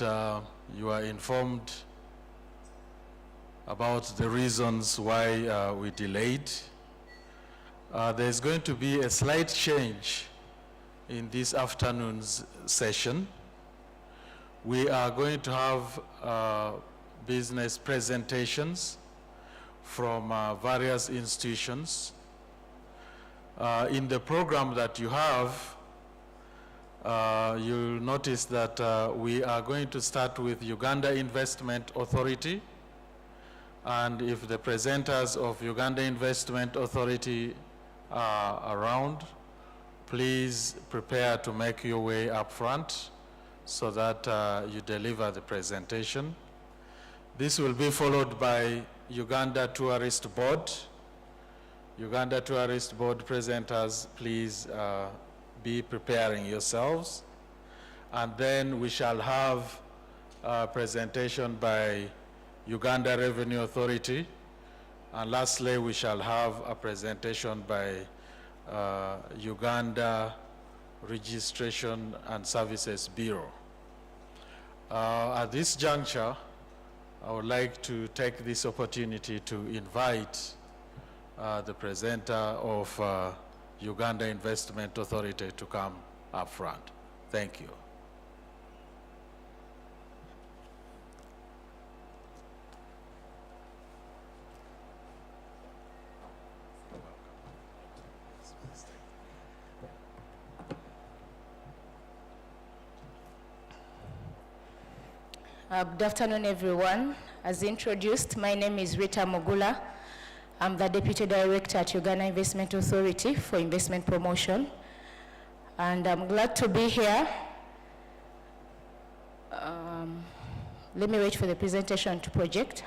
You are informed about the reasons why we delayed. There's going to be a slight change in this afternoon's session. We are going to have business presentations from various institutions. In the program that you have, you'll notice that we are going to start with Uganda Investment Authority. And if the presenters of Uganda Investment Authority are around, please prepare to make your way up front so that you deliver the presentation. This will be followed by Uganda Tourist Board. Uganda Tourist Board presenters, please be preparing yourselves. And then we shall have a presentation by Uganda Revenue Authority. And lastly, we shall have a presentation by Uganda Registration and Services Bureau. At this juncture, I would like to take this opportunity to invite the presenter of Uganda Investment Authority to come up front. Thank you. Good afternoon, everyone. As introduced, my name is Rita Mogula. I'm the Deputy Director at Uganda Investment Authority for Investment Promotion. And I'm glad to be here. Let me wait for the presentation to project.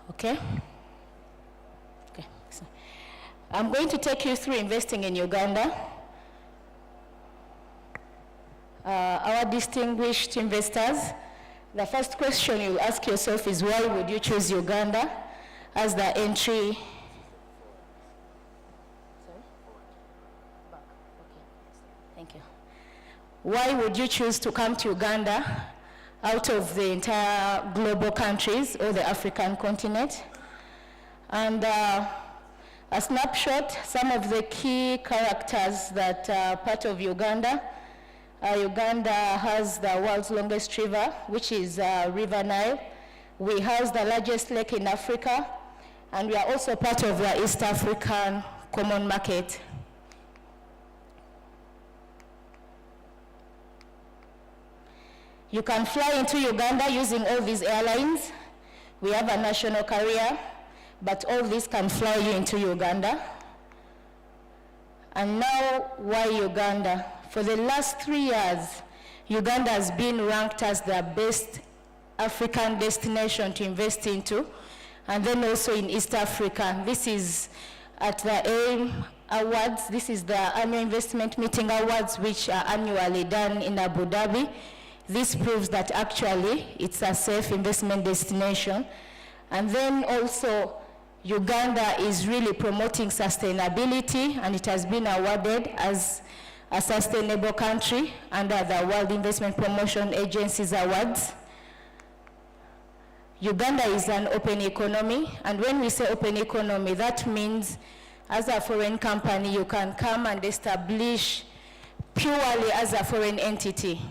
Okay. So I'm going to take you through investing in Uganda. Our distinguished investors, the first question you ask yourself is, why would you choose Uganda as the entry? Sorry? Back. Okay. Thank you. Why would you choose to come to Uganda out of the entire global countries or the African continent? And a snapshot, some of the key characters that are part of Uganda. Uganda has the world's longest river, which is River Nile. We house the largest lake in Africa, and we are also part of the East African Common Market. You can fly into Uganda using all these airlines. We have a national carrier, but all these can fly you into Uganda. And now, why Uganda? For the last 3 years, Uganda has been ranked as the best African destination to invest into, and then also in East Africa. This is at the AIM Awards. This is the Annual Investment Meeting Awards, which are annually done in Abu Dhabi. This proves that actually it's a safe investment destination. And then also, Uganda is really promoting sustainability, and it has been awarded as a sustainable country under the World Investment Promotion Agency's awards. Uganda is an open economy, and when we say open economy, that means as a foreign company, you can come and establish purely as a foreign entity.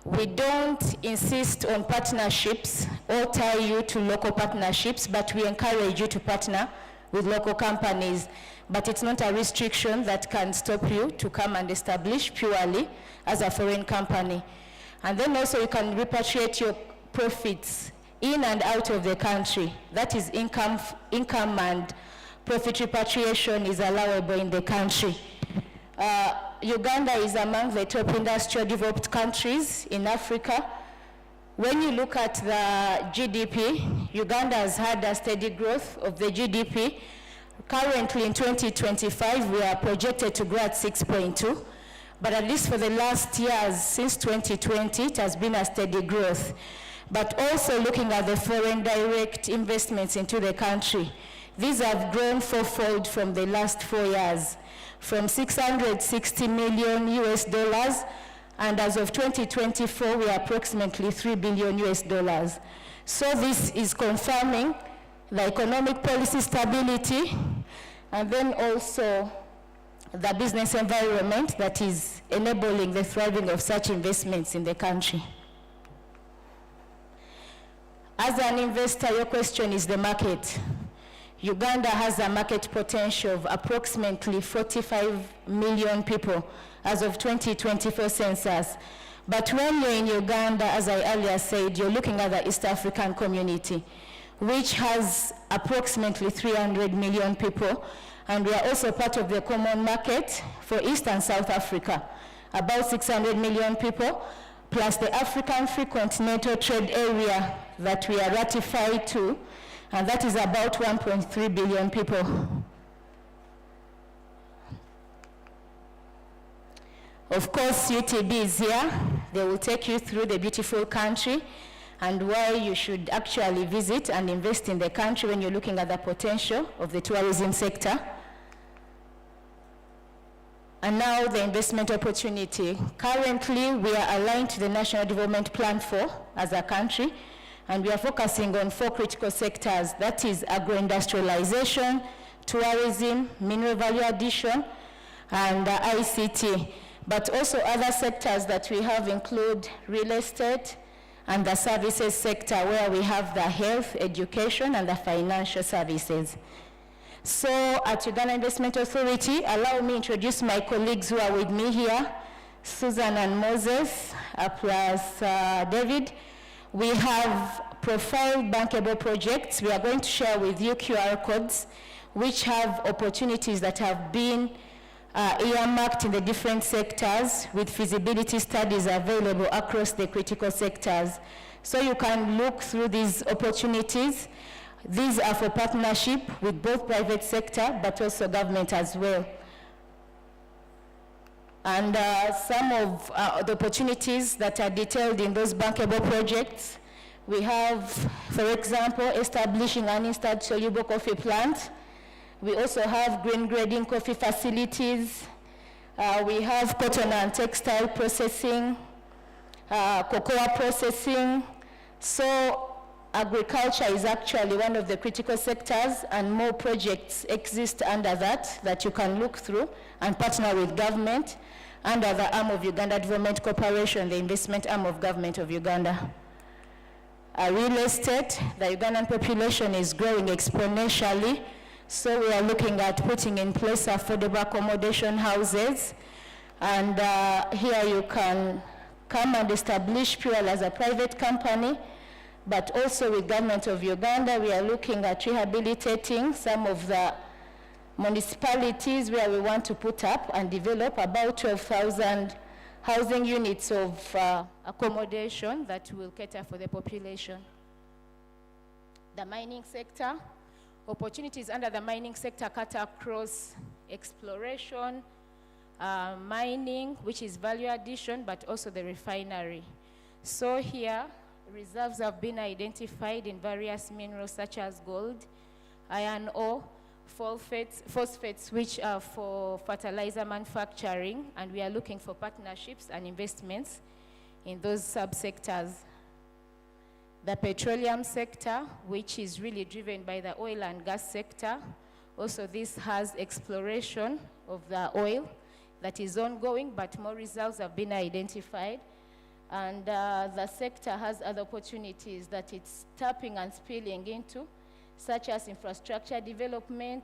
We don't insist on partnerships or tie you to local partnerships, but we encourage you to partner with local companies. But it's not a restriction that can stop you to come and establish purely as a foreign company. And then also you can repatriate your profits in and out of the country. That is income and profit repatriation is allowable in the country. Uganda is among the top industrial developed countries in Africa. When you look at the GDP, Uganda has had a steady growth of the GDP. Currently in 2025, we are projected to grow at 6.2. But at least for the last years, since 2020, it has been a steady growth. But also looking at the foreign direct investments into the country, these have grown fourfold from the last 4 years, from 660 million US dollars, and as of 2024, we are approximately 3 billion US dollars. So this is confirming the economic policy stability, and then also the business environment that is enabling the thriving of such investments in the country. As an investor, your question is the market. Uganda has a market potential of approximately 45 million people as of 2024 census. But when you're in Uganda, as I earlier said, you're looking at the East African community, which has approximately 300 million people, and we are also part of the common market for East and South Africa, about 600 million people, plus the African Free Continental Trade Area that we are ratified to, and that is about 1.3 billion people. Of course, UTB is here. They will take you through the beautiful country and why you should actually visit and invest in the country when you're looking at the potential of the tourism sector. And now the investment opportunity. Currently, we are aligned to the National Development Plan 4 as a country, and we are focusing on 4 critical sectors. That is agro-industrialization, tourism, mineral value addition, and ICT. But also other sectors that we have include real estate and the services sector, where we have the health, education, and the financial services. So at Uganda Investment Authority, allow me to introduce my colleagues who are with me here, Susan and Moses, plus David. We have profile bankable projects. We are going to share with you QR codes, which have opportunities that have been earmarked in the different sectors with feasibility studies available across the critical sectors. So you can look through these opportunities. These are for partnership with both private sector, but also government as well. And some of the opportunities that are detailed in those bankable projects, we have, for example, establishing an installed soluble coffee plant. We also have green grading coffee facilities. We have cotton and textile processing, cocoa processing. So agriculture is actually one of the critical sectors, and more projects exist under that you can look through and partner with government under the arm of Uganda Development Corporation, the investment arm of government of Uganda. Real estate, the Ugandan population is growing exponentially, so we are looking at putting in place affordable accommodation houses, and here you can come and establish purely as a private company, but also with government of Uganda. We are looking at rehabilitating some of the municipalities where we want to put up and develop about 12,000 housing units of accommodation that will cater for the population. The mining sector, opportunities under the mining sector cut across exploration, mining, which is value addition, but also the refinery. So here, reserves have been identified in various minerals such as gold, iron ore, phosphates, which are for fertilizer manufacturing, and we are looking for partnerships and investments in those subsectors. The petroleum sector, which is really driven by the oil and gas sector. Also, this has exploration of the oil that is ongoing, but more reserves have been identified. And the sector has other opportunities that it's tapping and spilling into, such as infrastructure development,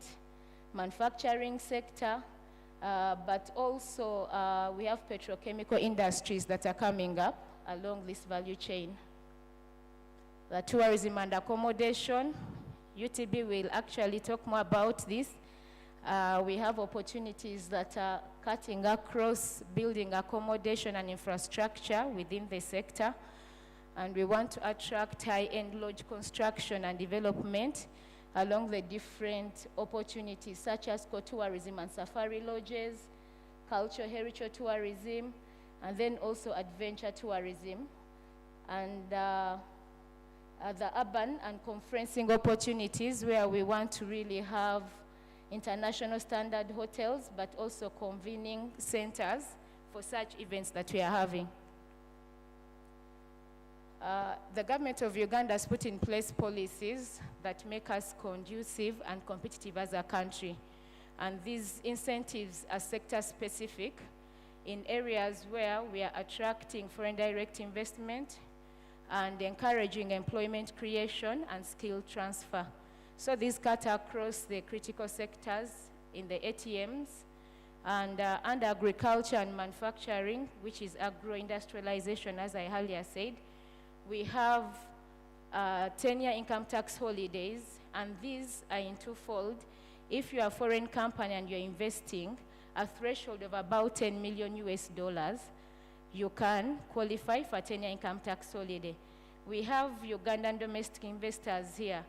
manufacturing sector, but also we have petrochemical industries that are coming up along this value chain. The tourism and accommodation, UTB will actually talk more about this. We have opportunities that are cutting across building accommodation and infrastructure within the sector. And we want to attract high-end lodge construction and development along the different opportunities, such as co-tourism and safari lodges, cultural heritage tourism, and then also adventure tourism, and the urban and conferencing opportunities where we want to really have international standard hotels, but also convening centers for such events that we are having. The government of Uganda has put in place policies that make us conducive and competitive as a country. And these incentives are sector specific in areas where we are attracting foreign direct investment and encouraging employment creation and skill transfer. So these cut across the critical sectors in the ATMs and under agriculture and manufacturing, which is agro-industrialization, as I earlier said. We have 10-year income tax holidays, and these are in twofold. If you're a foreign company and you're investing a threshold of about 10 million US dollars, you can qualify for a 10-year income tax holiday. We have Ugandan domestic investors here.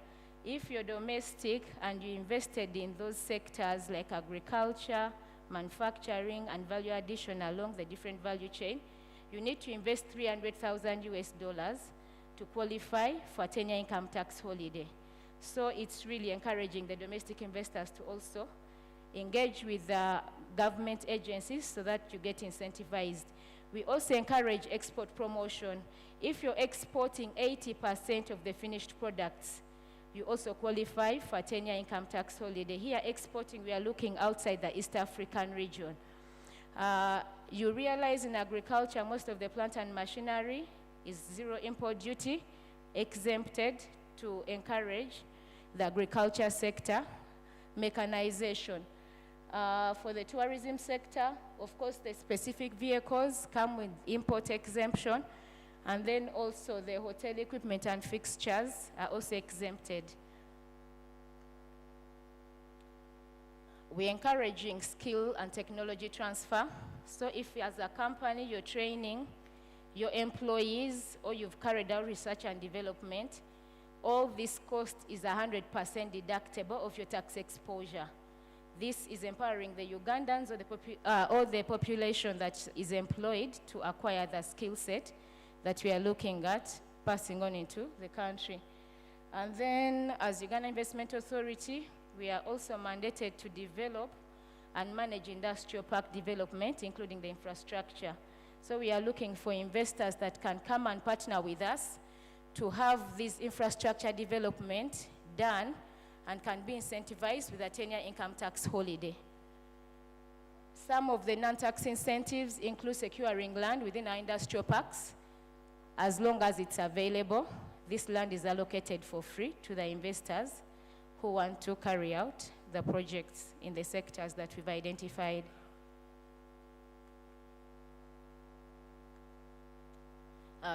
If you're domestic and you invested in those sectors like agriculture, manufacturing, and value addition along the different value chain, you need to invest 300,000 US dollars to qualify for a 10-year income tax holiday. So it's really encouraging the domestic investors to also engage with the government agencies so that you get incentivized. We also encourage export promotion. If you're exporting 80% of the finished products, you also qualify for a 10-year income tax holiday. Here, exporting, we are looking outside the East African region. You realize in agriculture, most of the plant and machinery is zero import duty, exempted to encourage the agriculture sector, mechanization. For the tourism sector, of course, the specific vehicles come with import exemption, and then also the hotel equipment and fixtures are also exempted. We're encouraging skill and technology transfer. So if as a company you're training your employees or you've carried out research and development, all this cost is 100% deductible of your tax exposure. This is empowering the Ugandans or the population that is employed to acquire the skill set that we are looking at passing on into the country. And then as Uganda Investment Authority, we are also mandated to develop and manage industrial park development, including the infrastructure. So we are looking for investors that can come and partner with us to have this infrastructure development done and can be incentivized with a 10-year income tax holiday. Some of the non-tax incentives include securing land within our industrial parks. As long as it's available, this land is allocated for free to the investors who want to carry out the projects in the sectors that we've identified.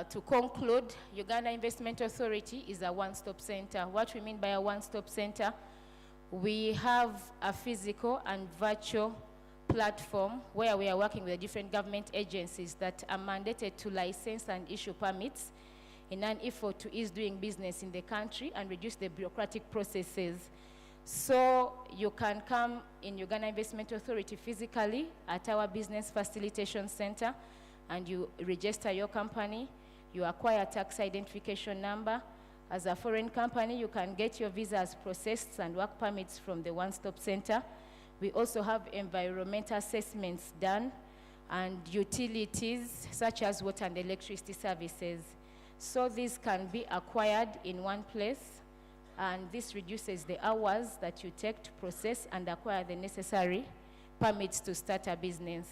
To conclude, Uganda Investment Authority is a one-stop center. What we mean by a one-stop center, we have a physical and virtual platform where we are working with the different government agencies that are mandated to license and issue permits in an effort to ease doing business in the country and reduce the bureaucratic processes. So you can come in Uganda Investment Authority physically at our business facilitation center and you register your company, you acquire a tax identification number. As a foreign company, you can get your visas processed and work permits from the one-stop center. We also have environmental assessments done and utilities such as water and electricity services. So these can be acquired in one place, and this reduces the hours that you take to process and acquire the necessary permits to start a business.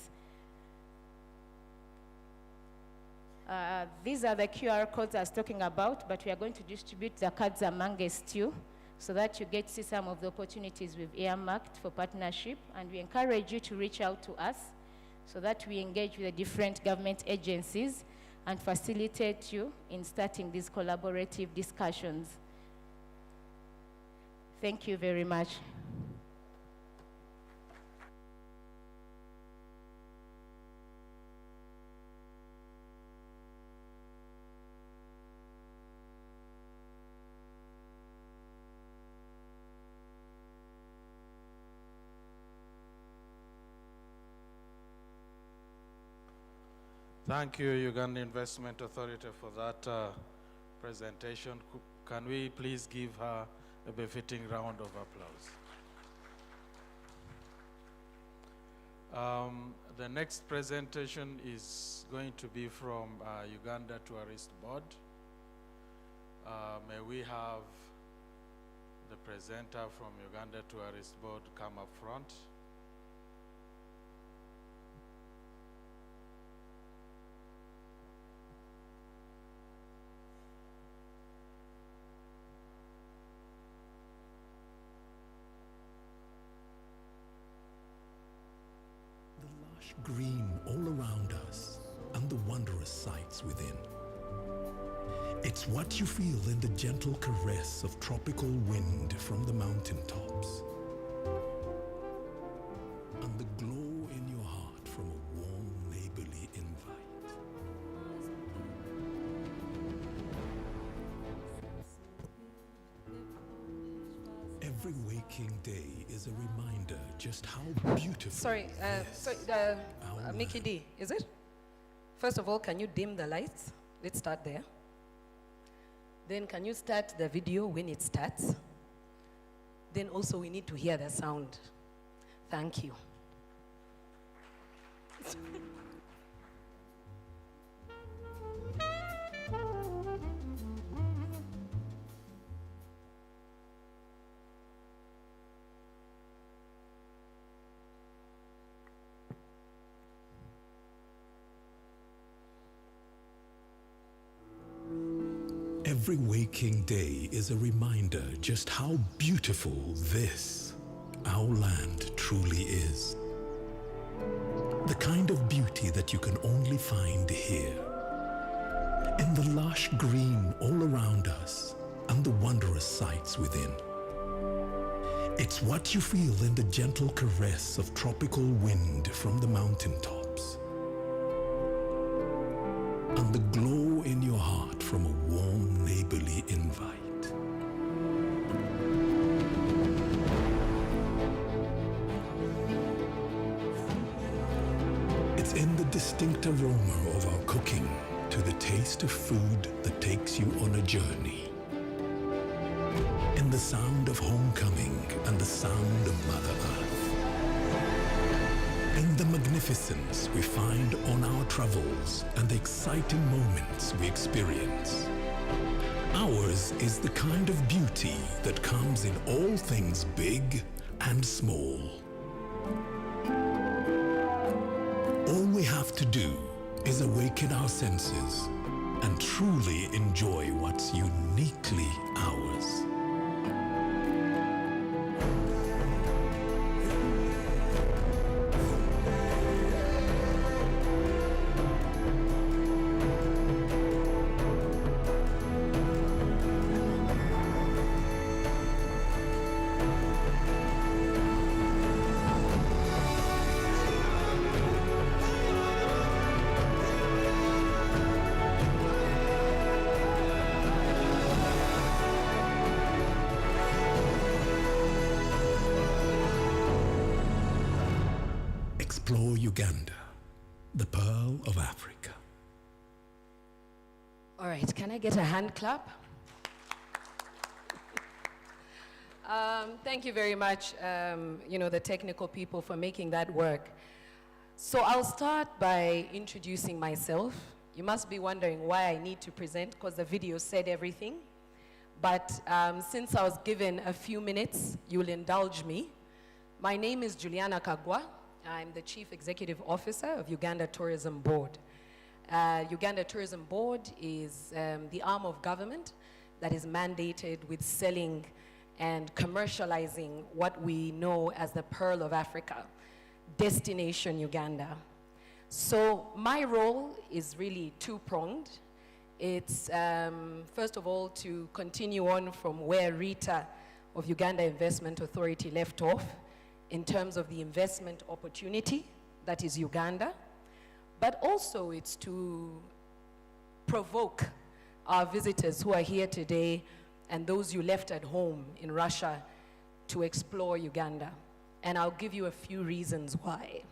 These are the QR codes I was talking about, but we are going to distribute the cards amongst you so that you get to see some of the opportunities we've earmarked for partnership, and we encourage you to reach out to us so that we engage with the different government agencies and facilitate you in starting these collaborative discussions. Thank you very much. Thank you, Uganda Investment Authority, for that presentation. Can we please give her a befitting round of applause? The next presentation is going to be from Uganda Tourist Board. May we have the presenter from Uganda Tourist Board come up front? Green all around us and the wondrous sights within. It's what you feel in the gentle caress of tropical wind from the mountaintops, and the glow in your heart from a warm neighborly invite. Every waking day is a reminder just how beautiful. Mickey D, is it? First of all, can you dim the lights? Let's start there. Then can you start the video when it starts? Then also we need to hear the sound. Thank you. Every waking day is a reminder just how beautiful this, our land, truly is. The kind of beauty that you can only find here. In the lush green all around us and the wondrous sights within. It's what you feel in the gentle caress of tropical wind from the mountaintops, and the glow in your heart from a warm neighborly invite. It's in the distinct aroma of our cooking, to the taste of food that takes you on a journey. In the sound of homecoming and the sound of Mother Earth. In the magnificence we find on our travels and the exciting moments we experience. Ours is the kind of beauty that comes in all things big and small. All we have to do is awaken our senses and truly enjoy what's uniquely ours. Explore Uganda, the pearl of Africa. All right, can I get a hand clap? Thank you very much, the technical people, for making that work. So I'll start by introducing myself. You must be wondering why I need to present, because the video said everything. But since I was given a few minutes, you'll indulge me. My name is Juliana Kagwa. I'm the Chief Executive Officer of Uganda Tourism Board. Uganda Tourism Board is the arm of government that is mandated with selling and commercializing what we know as the Pearl of Africa, Destination Uganda. So my role is really two-pronged. It's, first of all, to continue on from where Rita of Uganda Investment Authority left off, in terms of the investment opportunity that is Uganda, but also it's to provoke our visitors who are here today and those you left at home in Russia to explore Uganda. And I'll give you a few reasons why.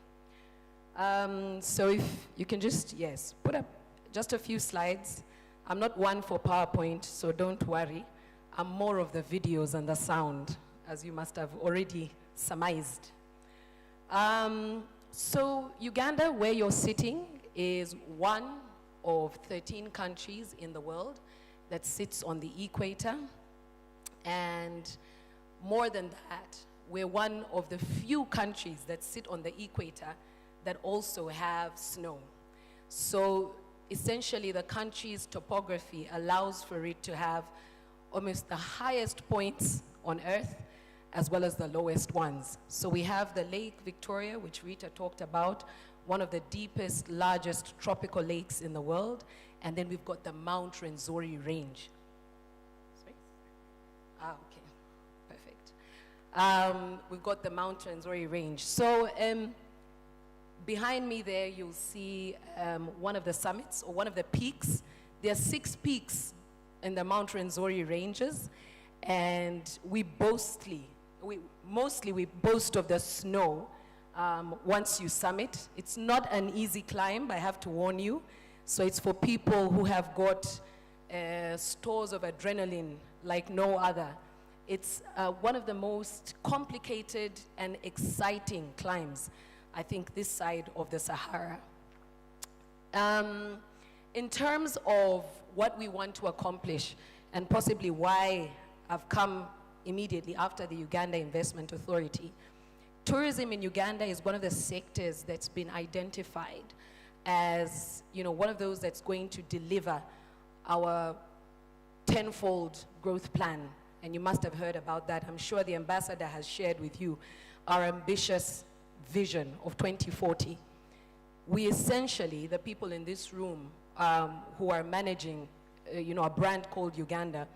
So if you can just, yes, put up just a few slides. I'm not one for PowerPoint, so don't worry. I'm more of the videos and the sound, as you must have already surmised. So Uganda, where you're sitting, is one of 13 countries in the world that sits on the equator. And more than that, we're one of the few countries that sit on the equator that also have snow. So essentially the country's topography allows for it to have almost the highest points on Earth as well as the lowest ones. So we have the Lake Victoria, which Rita talked about, one of the deepest, largest tropical lakes in the world. And then we've got the Mount Rwenzori Range. Sorry? Okay, perfect. We've got the Mount Rwenzori Range. So behind me there, you'll see one of the summits, or one of the peaks. There are 6 peaks in the Mount Rwenzori Ranges, and mostly we boast of the snow once you summit. It's not an easy climb, I have to warn you. So it's for people who have got stores of adrenaline like no other. It's one of the most complicated and exciting climbs, I think, this side of the Sahara. In terms of what we want to accomplish, and possibly why I've come immediately after the Uganda Investment Authority, tourism in Uganda is one of the sectors that's been identified as, you know, one of those that's going to deliver our tenfold growth plan. And you must have heard about that. I'm sure the ambassador has shared with you our ambitious vision of 2040. We essentially, the people in this room who are managing, a brand called Uganda,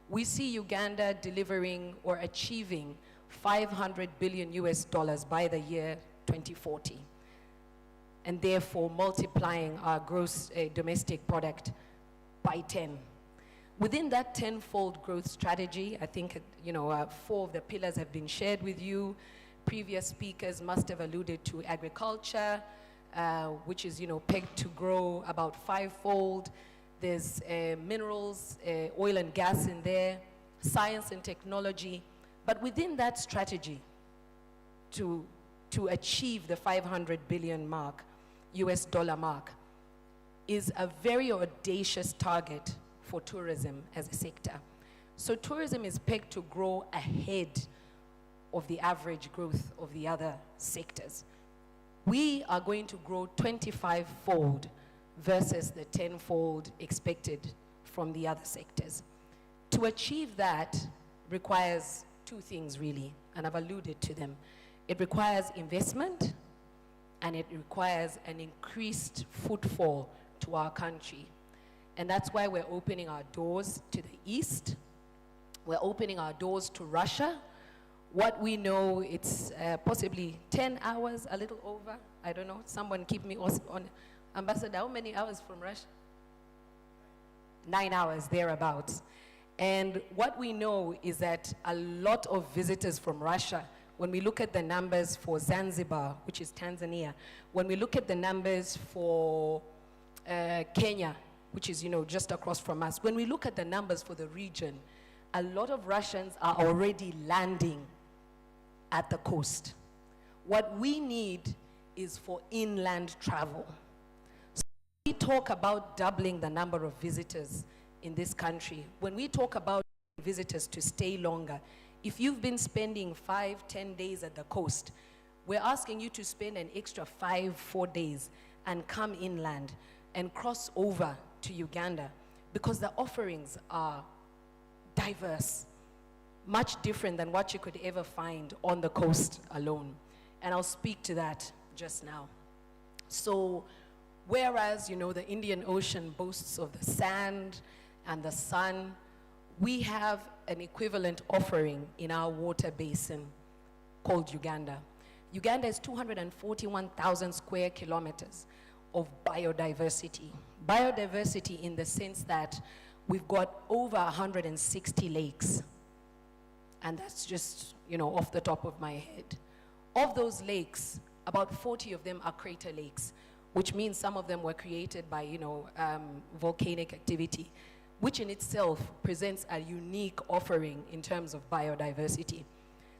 we see Uganda delivering or achieving $500 billion by the year 2040, and therefore multiplying our gross domestic product by 10. Within that tenfold growth strategy, I think 4 of the pillars have been shared with you. Previous speakers must have alluded to agriculture, which is pegged to grow about 5-fold. There's minerals, oil and gas in there, science and technology. But within that strategy to achieve the $500 billion US dollar mark is a very audacious target for tourism as a sector. So tourism is pegged to grow ahead of the average growth of the other sectors. We are going to grow 25-fold versus the 10-fold expected from the other sectors. To achieve that requires 2 things really, and I've alluded to them. It requires investment, and it requires an increased footfall to our country. And that's why we're opening our doors to the east. We're opening our doors to Russia. What we know, it's possibly 10 hours, a little over. I don't know, someone keep me on. Ambassador, how many hours from Russia? 9 hours, thereabouts. And what we know is that a lot of visitors from Russia, when we look at the numbers for Zanzibar, which is Tanzania, when we look at the numbers for Kenya, which is just across from us, when we look at the numbers for the region, a lot of Russians are already landing at the coast. What we need is for inland travel. So we talk about doubling the number of visitors in this country. When we talk about visitors to stay longer, if you've been spending 5-10 days at the coast, we're asking you to spend an extra 5-4 days and come inland and cross over to Uganda, because the offerings are diverse, much different than what you could ever find on the coast alone. And I'll speak to that just now. So whereas the Indian Ocean boasts of the sand and the sun, we have an equivalent offering in our water basin called Uganda. Uganda is 241,000 square kilometers of biodiversity. Biodiversity in the sense that we've got over 160 lakes. And that's just, off the top of my head. Of those lakes, about 40 of them are crater lakes, which means some of them were created by, volcanic activity, which in itself presents a unique offering in terms of biodiversity.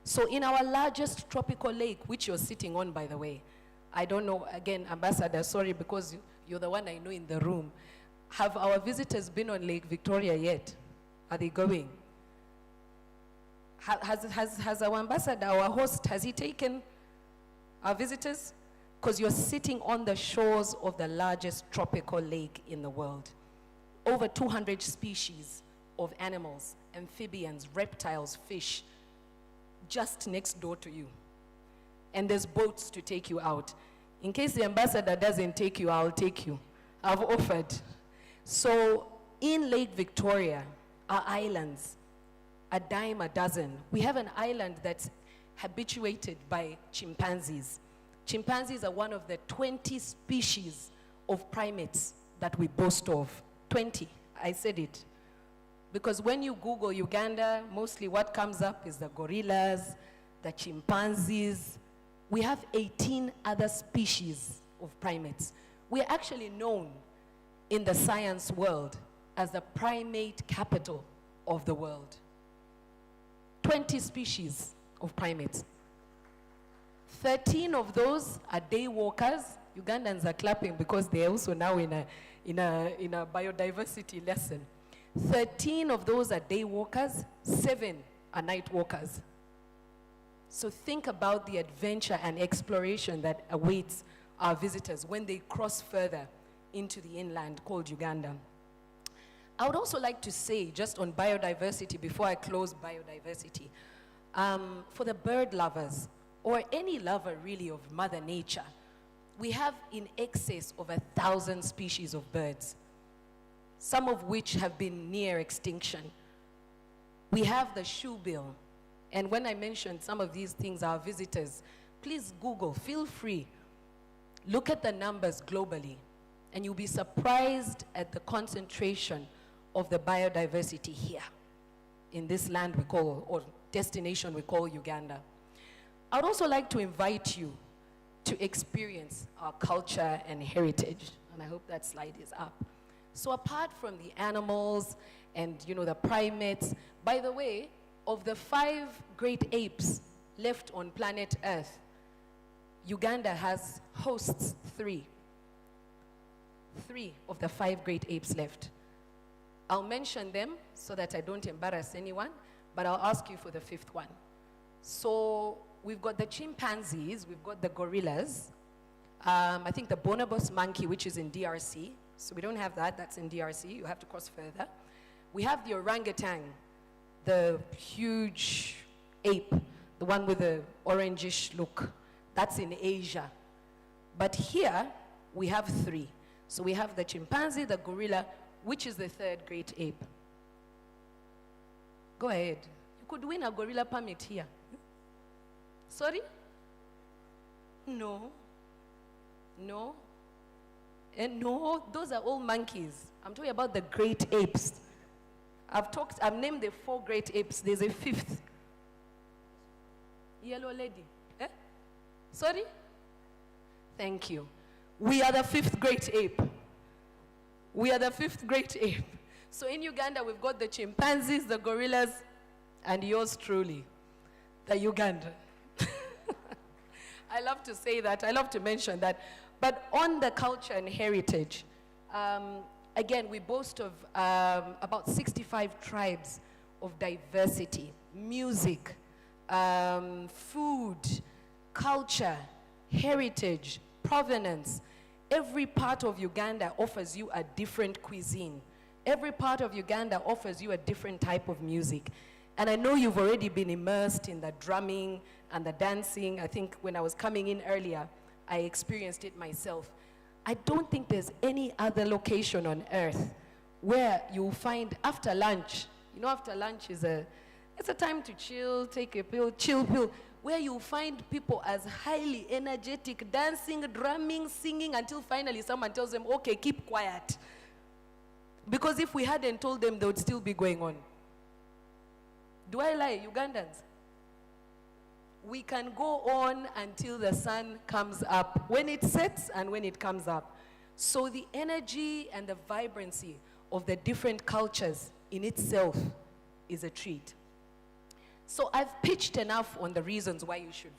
So in our largest tropical lake, which you're sitting on, by the way, I don't know, again, Ambassador, sorry, because you're the one I know in the room. Have our visitors been on Lake Victoria yet? Are they going? Has our ambassador, our host, has he taken our visitors? Because you're sitting on the shores of the largest tropical lake in the world. Over 200 species of animals, amphibians, reptiles, fish, just next door to you. And there's boats to take you out. In case the ambassador doesn't take you, I'll take you. I've offered. So in Lake Victoria are islands, a dime a dozen. We have an island that's habituated by chimpanzees. Chimpanzees are one of the 20 species of primates that we boast of. 20, I said it. Because when you Google Uganda, mostly what comes up is the gorillas, the chimpanzees. We have 18 other species of primates. We are actually known in the science world as the primate capital of the world. 20 species of primates. 13 of those are day walkers. Ugandans are clapping because they're also now in a biodiversity lesson. 13 of those are day walkers, 7 are night walkers. So think about the adventure and exploration that awaits our visitors when they cross further into the inland called Uganda. I would also like to say, just on biodiversity, before I close biodiversity, for the bird lovers, or any lover really of Mother Nature, we have in excess of 1,000 species of birds, some of which have been near extinction. We have the shoebill, and when I mentioned some of these things, our visitors, please Google, feel free. Look at the numbers globally, and you'll be surprised at the concentration of the biodiversity here in this land we call, or destination we call Uganda. I would also like to invite you to experience our culture and heritage, and I hope that slide is up. So apart from the animals and the primates, by the way, of the 5 great apes left on planet Earth, Uganda hosts 3. 3 of the 5 great apes left. I'll mention them so that I don't embarrass anyone, but I'll ask you for the 5th one. So we've got the chimpanzees, we've got the gorillas, I think the bonobos monkey, which is in DRC. So we don't have that, that's in DRC, you have to cross further. We have the orangutan, the huge ape, the one with the orangish look. That's in Asia. But here, we have 3. So we have the chimpanzee, the gorilla, which is the 3rd great ape. Go ahead. You could win a gorilla permit here. Sorry? No. No. And no, those are all monkeys. I'm talking about the great apes. I've named the 4 great apes. There's a 5th. Yellow lady. Eh? Sorry? Thank you. We are the 5th great ape. We are the 5th great ape. So in Uganda, we've got the chimpanzees, the gorillas, and yours truly, the Ugandan. I love to say that. I love to mention that. But on the culture and heritage, again, we boast of about 65 tribes of diversity, music, food, culture, heritage, provenance. Every part of Uganda offers you a different cuisine. Every part of Uganda offers you a different type of music. And I know you've already been immersed in the drumming and the dancing. I think when I was coming in earlier, I experienced it myself. I don't think there's any other location on earth where you'll find after lunch, after lunch it's a time to chill, take a pill, chill pill, where you'll find people as highly energetic, dancing, drumming, singing, until finally someone tells them, okay, keep quiet. Because if we hadn't told them, they would still be going on. Do I lie, Ugandans? We can go on until the sun comes up, when it sets and when it comes up. So the energy and the vibrancy of the different cultures in itself is a treat. So I've pitched enough on the reasons why you should,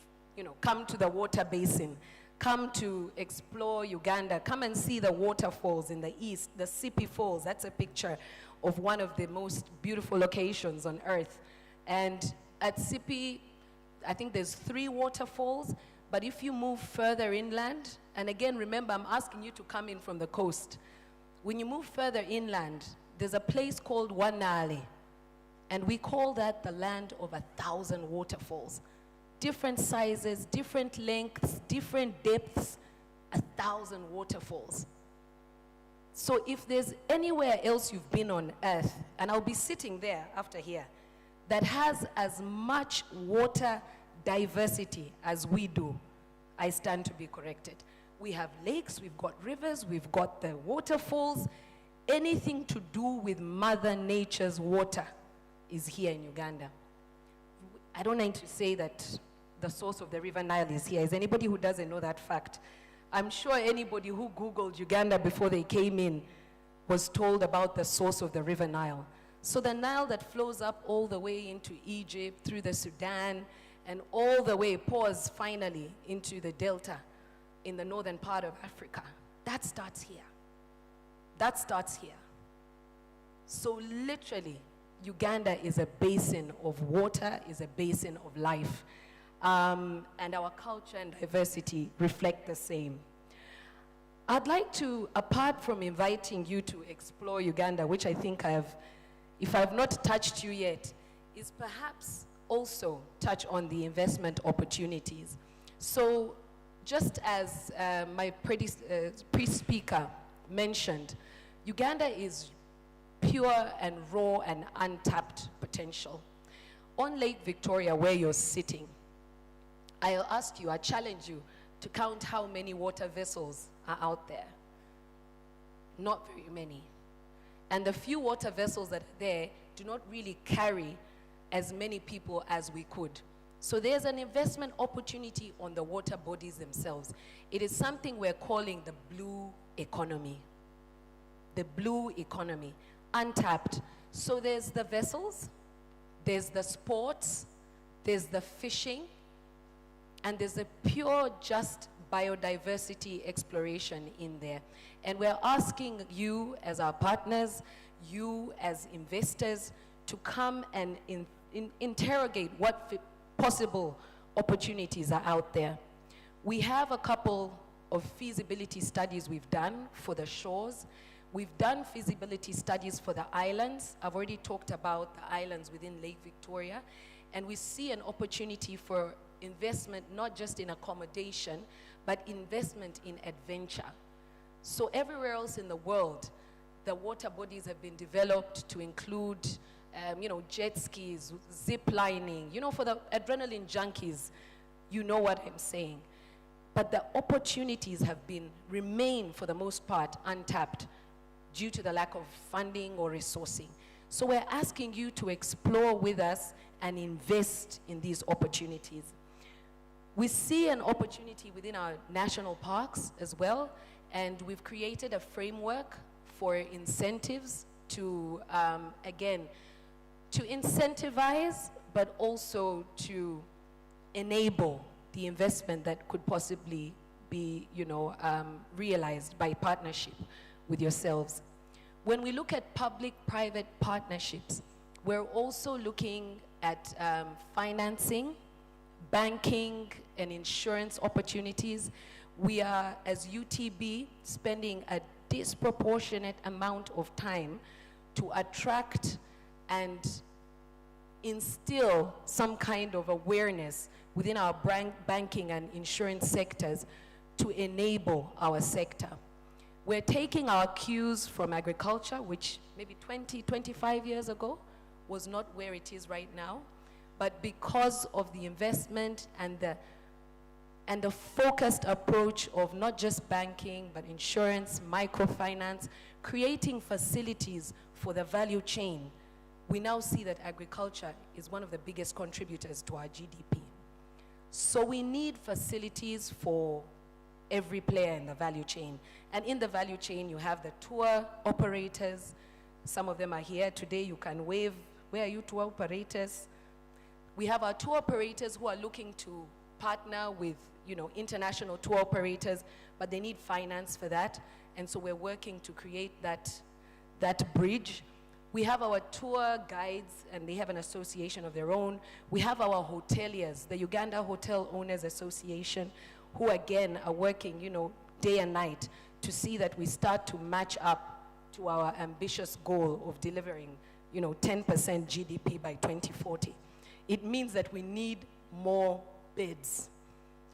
come to the water basin, come to explore Uganda, come and see the waterfalls in the east, the Sipi Falls. That's a picture of one of the most beautiful locations on earth. And at Sipi, I think there's 3 waterfalls, but if you move further inland, and again, remember, I'm asking you to come in from the coast. When you move further inland, there's a place called Wanale, and we call that the land of 1,000 waterfalls. Different sizes, different lengths, different depths, 1,000 waterfalls. So if there's anywhere else you've been on earth, and I'll be sitting there after here, that has as much water diversity as we do, I stand to be corrected. We have lakes, we've got rivers, we've got the waterfalls. Anything to do with Mother Nature's water is here in Uganda. I don't need to say that the source of the River Nile is here. Is anybody who doesn't know that fact? I'm sure anybody who Googled Uganda before they came in was told about the source of the River Nile. So the Nile that flows up all the way into Egypt, through the Sudan, and all the way pours finally into the delta in the northern part of Africa, that starts here. That starts here. So literally, Uganda is a basin of water, is a basin of life. And our culture and diversity reflect the same. I'd like to, apart from inviting you to explore Uganda, which I think if I've not touched you yet, is perhaps also touch on the investment opportunities. So just as my pre-speaker mentioned, Uganda is pure and raw and untapped potential. On Lake Victoria, where you're sitting, I'll ask you, I challenge you to count how many water vessels are out there. Not very many. And the few water vessels that are there do not really carry as many people as we could. So there's an investment opportunity on the water bodies themselves. It is something we're calling the blue economy. The blue economy, untapped. So there's the vessels, there's the sports, there's the fishing, and there's a pure just biodiversity exploration in there. And we're asking you as our partners, you as investors, to come and interrogate what possible opportunities are out there. We have a couple of feasibility studies we've done for the shores. We've done feasibility studies for the islands. I've already talked about the islands within Lake Victoria. And we see an opportunity for investment, not just in accommodation, but investment in adventure. So everywhere else in the world, the water bodies have been developed to include jet skis, zip lining, for the adrenaline junkies, you know what I'm saying. But the opportunities remain for the most part untapped due to the lack of funding or resourcing. So we're asking you to explore with us and invest in these opportunities. We see an opportunity within our national parks as well, and we've created a framework for incentives to, again, to incentivize, but also to enable the investment that could possibly be, realized by partnership with yourselves. When we look at public-private partnerships, we're also looking at financing, banking, and insurance opportunities. We are, as UTB, spending a disproportionate amount of time to attract and instill some kind of awareness within our banking and insurance sectors to enable our sector. We're taking our cues from agriculture, which maybe 20, 25 years ago was not where it is right now. But because of the investment and the focused approach of not just banking, but insurance, microfinance, creating facilities for the value chain, we now see that agriculture is one of the biggest contributors to our GDP. So we need facilities for every player in the value chain. And in the value chain, you have the tour operators. Some of them are here today. You can wave. Where are you, tour operators? We have our tour operators who are looking to partner with, international tour operators, but they need finance for that. And so we're working to create that bridge. We have our tour guides, and they have an association of their own. We have our hoteliers, the Uganda Hotel Owners Association, who again are working, day and night to see that we start to match up to our ambitious goal of delivering, 10% GDP by 2040. It means that we need more beds.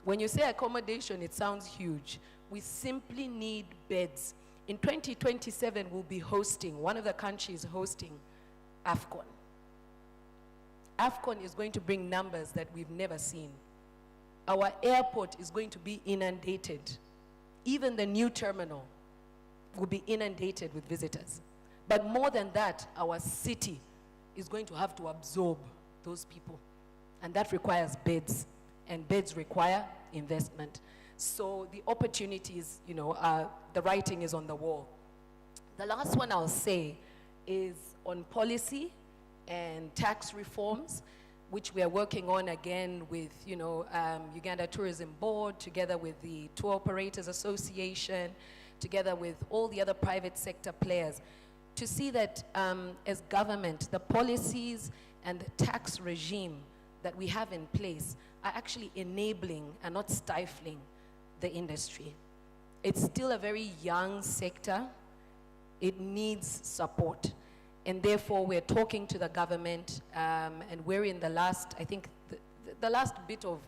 When you say accommodation, it sounds huge. We simply need beds. In 2027, we'll be hosting, one of the countries hosting AFCON. AFCON is going to bring numbers that we've never seen. Our airport is going to be inundated. Even the new terminal will be inundated with visitors. But more than that, our city is going to have to absorb those people. And that requires beds, and beds require investment. So the opportunities, the writing is on the wall. The last one I'll say is on policy and tax reforms, which we are working on again with, Uganda Tourism Board, together with the Tour Operators Association, together with all the other private sector players, to see that as government, the policies and the tax regime that we have in place are actually enabling and not stifling the industry. It's still a very young sector. It needs support. And therefore, we're talking to the government, and we're in the last, I think, the last bit of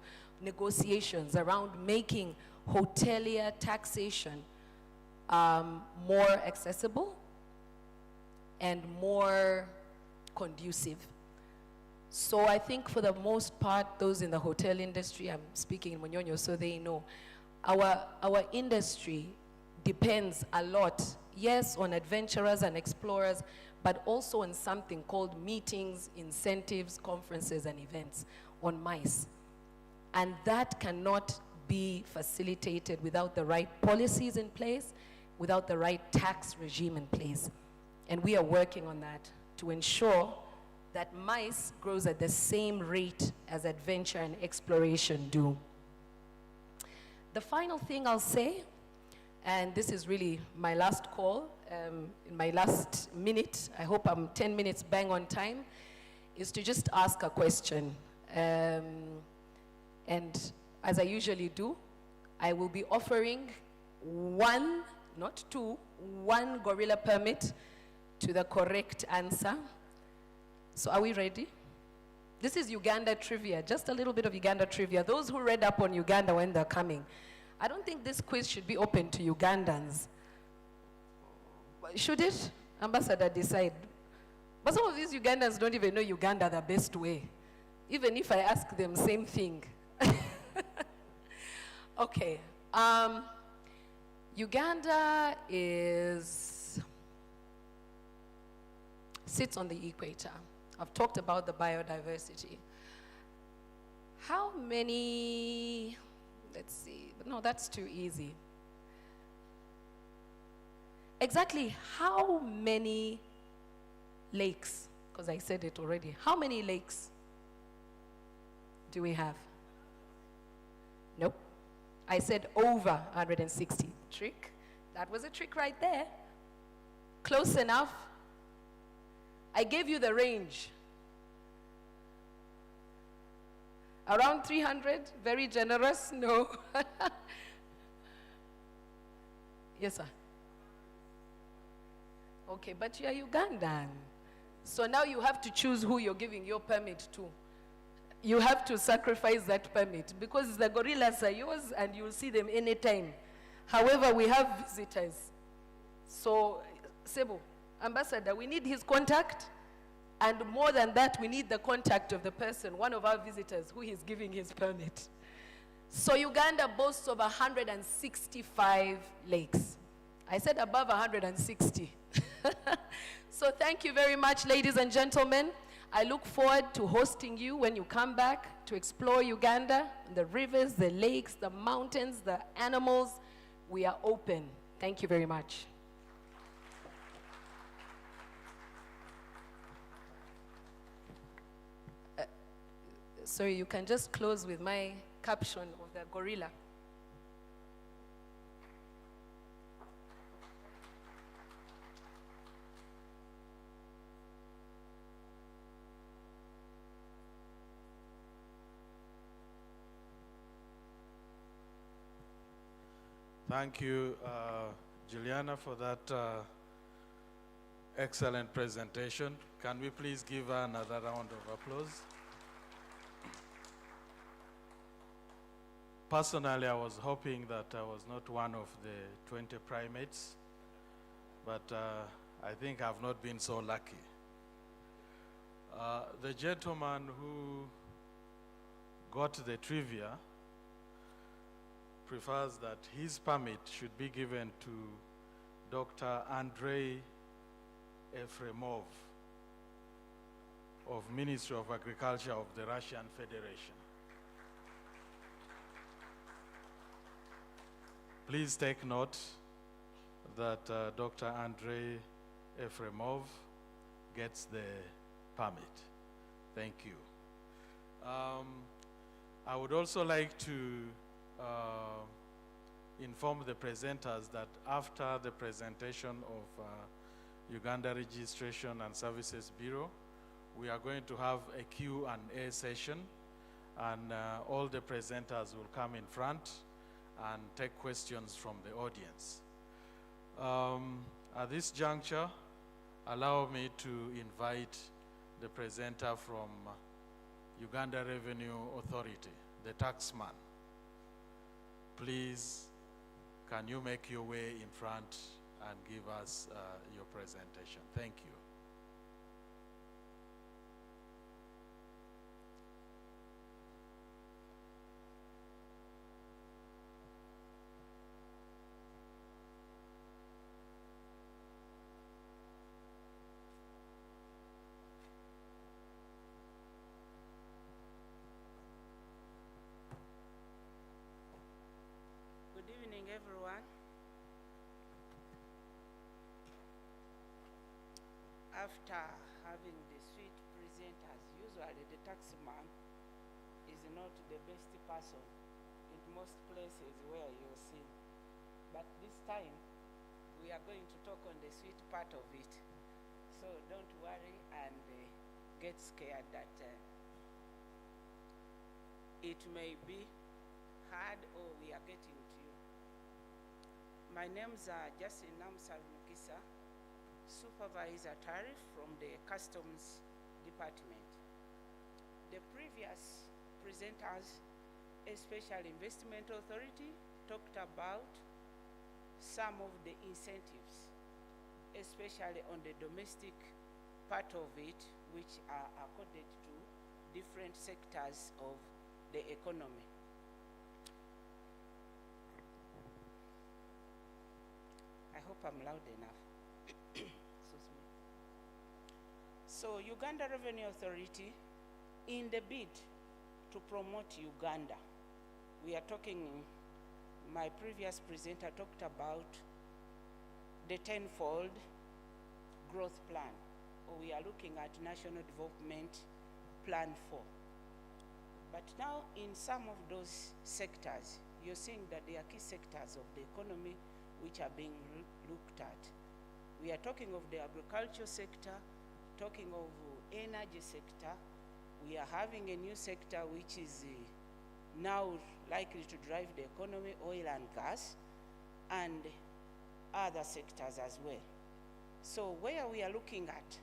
negotiations around making hotelier taxation more accessible and more conducive. So I think for the most part, those in the hotel industry, I'm speaking in Munyonyo so they know, our industry depends a lot, yes, on adventurers and explorers, but also on something called meetings, incentives, conferences, and events, on MICE. And that cannot be facilitated without the right policies in place, without the right tax regime in place. And we are working on that to ensure that MICE grows at the same rate as adventure and exploration do. The final thing I'll say, and this is really my last call, in my last minute, I hope I'm 10 minutes bang on time, is to just ask a question. And as I usually do, I will be offering one, not two, one gorilla permit to the correct answer. So are we ready? This is Uganda trivia, just a little bit of Uganda trivia. Those who read up on Uganda when they're coming, I don't think this quiz should be open to Ugandans. Should it? Ambassador, decide. But some of these Ugandans don't even know Uganda the best way. Even if I ask them, same thing. Okay. Uganda sits on the equator. I've talked about the biodiversity. How many, let's see, no, that's too easy. Exactly how many lakes, because I said it already, how many lakes do we have? Nope. I said over 160. Trick. That was a trick right there. Close enough. I gave you the range. Around 300, very generous, no. Yes, sir. Okay, but you're Ugandan. So now you have to choose who you're giving your permit to. You have to sacrifice that permit because the gorillas are yours and you'll see them anytime. However, we have visitors. So, Sebo, Ambassador, we need his contact. And more than that, we need the contact of the person, one of our visitors, who is giving his permit. So Uganda boasts of 165 lakes. I said above 160. So thank you very much, ladies and gentlemen. I look forward to hosting you when you come back to explore Uganda, the rivers, the lakes, the mountains, the animals. We are open. Thank you very much. Sorry, you can just close with my caption of the gorilla. Thank you, Juliana, for that excellent presentation. Can we please give her another round of applause? Personally, I was hoping that I was not one of the 20 primates, but I think I've not been so lucky. The gentleman who got the trivia prefers that his permit should be given to Dr. Andrei Efremov of Ministry of Agriculture of the Russian Federation. Please take note that Dr. Andrei Efremov gets the permit. Thank you. I would also like to inform the presenters that after the presentation of Uganda Registration and Services Bureau, we are going to have a Q&A session, and all the presenters will come in front and take questions from the audience. At this juncture, allow me to invite the presenter from Uganda Revenue Authority, the taxman. Please, can you make your way in front and give us your presentation? Thank you. Good evening, everyone. After having the sweet presenters, usually the taxman is not the best person in most places where you'll see. But this time, we are going to talk on the sweet part of it. So don't worry and get scared that it may be hard or we are getting to you. My name's Justin Namsal Mukisa, Supervisor Tariff from the Customs Department. The previous presenters, especially Investment Authority, talked about some of the incentives, especially on the domestic part of it, which are accorded to different sectors of the economy. I hope I'm loud enough. Excuse me. So Uganda Revenue Authority, in the bid to promote Uganda, we are talking, my previous presenter talked about the tenfold growth plan, or we are looking at National Development Plan 4. But now in some of those sectors, you're seeing that they are key sectors of the economy which are being looked at. We are talking of the agriculture sector, talking of energy sector. We are having a new sector which is now likely to drive the economy, oil and gas, and other sectors as well. So where we are looking at,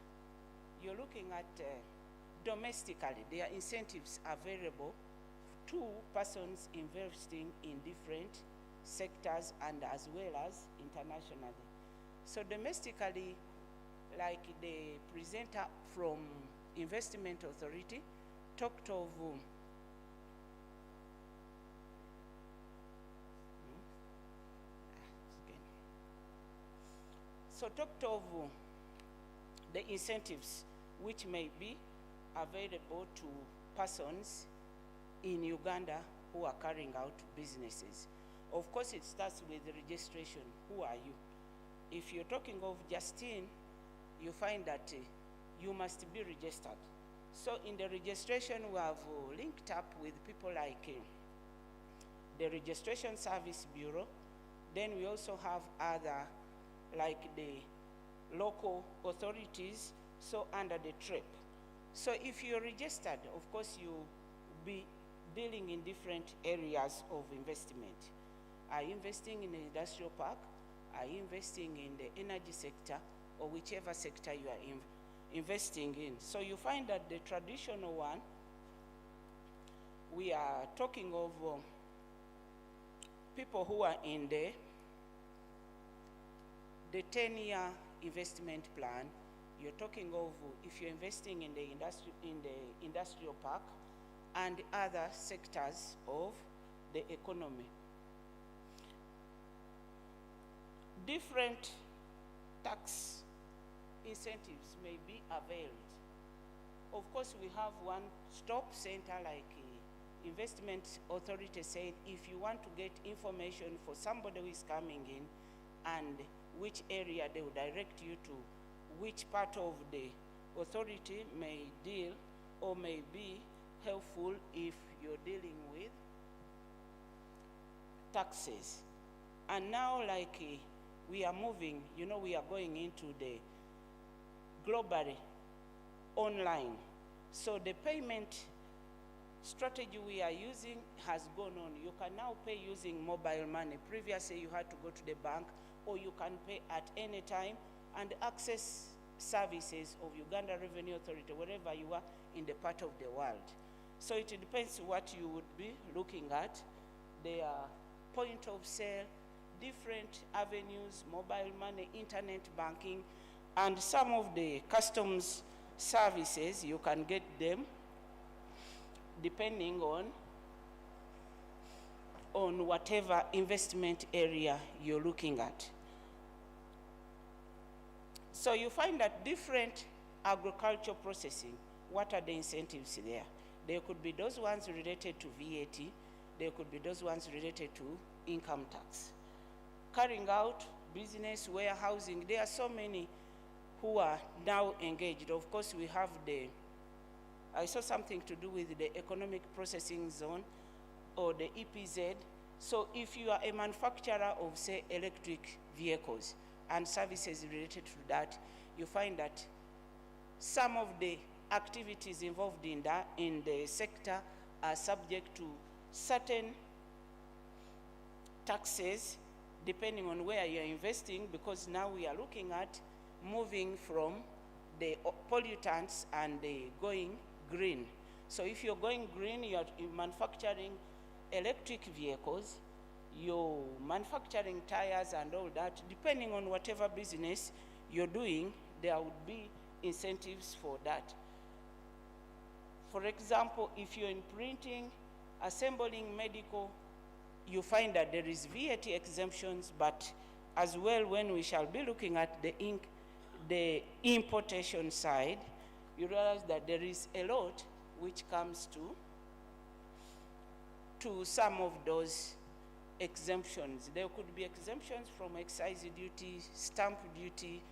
you're looking at domestically, their incentives are available to persons investing in different sectors and as well as internationally. So domestically, like the presenter from Investment Authority talked of talked of the incentives which may be available to persons in Uganda who are carrying out businesses. Of course, it starts with the registration. Who are you? If you're talking of Justine, you find that you must be registered. So in the registration, we have linked up with people like the Registration Service Bureau. Then we also have other, like the local authorities, so under the TRIP. So if you're registered, of course, you'll be dealing in different areas of investment. Are you investing in the industrial park? Are you investing in the energy sector, or whichever sector you are investing in? So you find that the traditional one, we are talking of people who are in the 10-year investment plan. You're talking of if you're investing in the industrial park and other sectors of the economy. Different tax incentives may be availed. Of course, we have one-stop center like Investment Authority said, if you want to get information for somebody who is coming in and which area, they will direct you to which part of the authority may deal or may be helpful if you're dealing with taxes. And now, like we are moving, we are going into the globally online. So the payment strategy we are using has gone on. You can now pay using mobile money. Previously, you had to go to the bank, or you can pay at any time and access services of Uganda Revenue Authority wherever you are in the part of the world. So it depends what you would be looking at. There are point of sale, different avenues, mobile money, internet banking, and some of the customs services, you can get them depending on whatever investment area you're looking at. So you find that different agricultural processing, what are the incentives there? There could be those ones related to VAT, there could be those ones related to income tax. Carrying out business, warehousing, there are so many who are now engaged. Of course, we have I saw something to do with the economic processing zone or the EPZ. So if you are a manufacturer of, say, electric vehicles and services related to that, you find that some of the activities involved in the sector are subject to certain taxes depending on where you're investing, because now we are looking at moving from the pollutants and going green. So if you're going green, you're manufacturing electric vehicles, you're manufacturing tires and all that. Depending on whatever business you're doing, there would be incentives for that. For example, if you're in printing, assembling medical, you find that there is VAT exemptions, but as well, when we shall be looking at the importation side, you realize that there is a lot which comes to some of those exemptions. There could be exemptions from excise duty, stamp duty,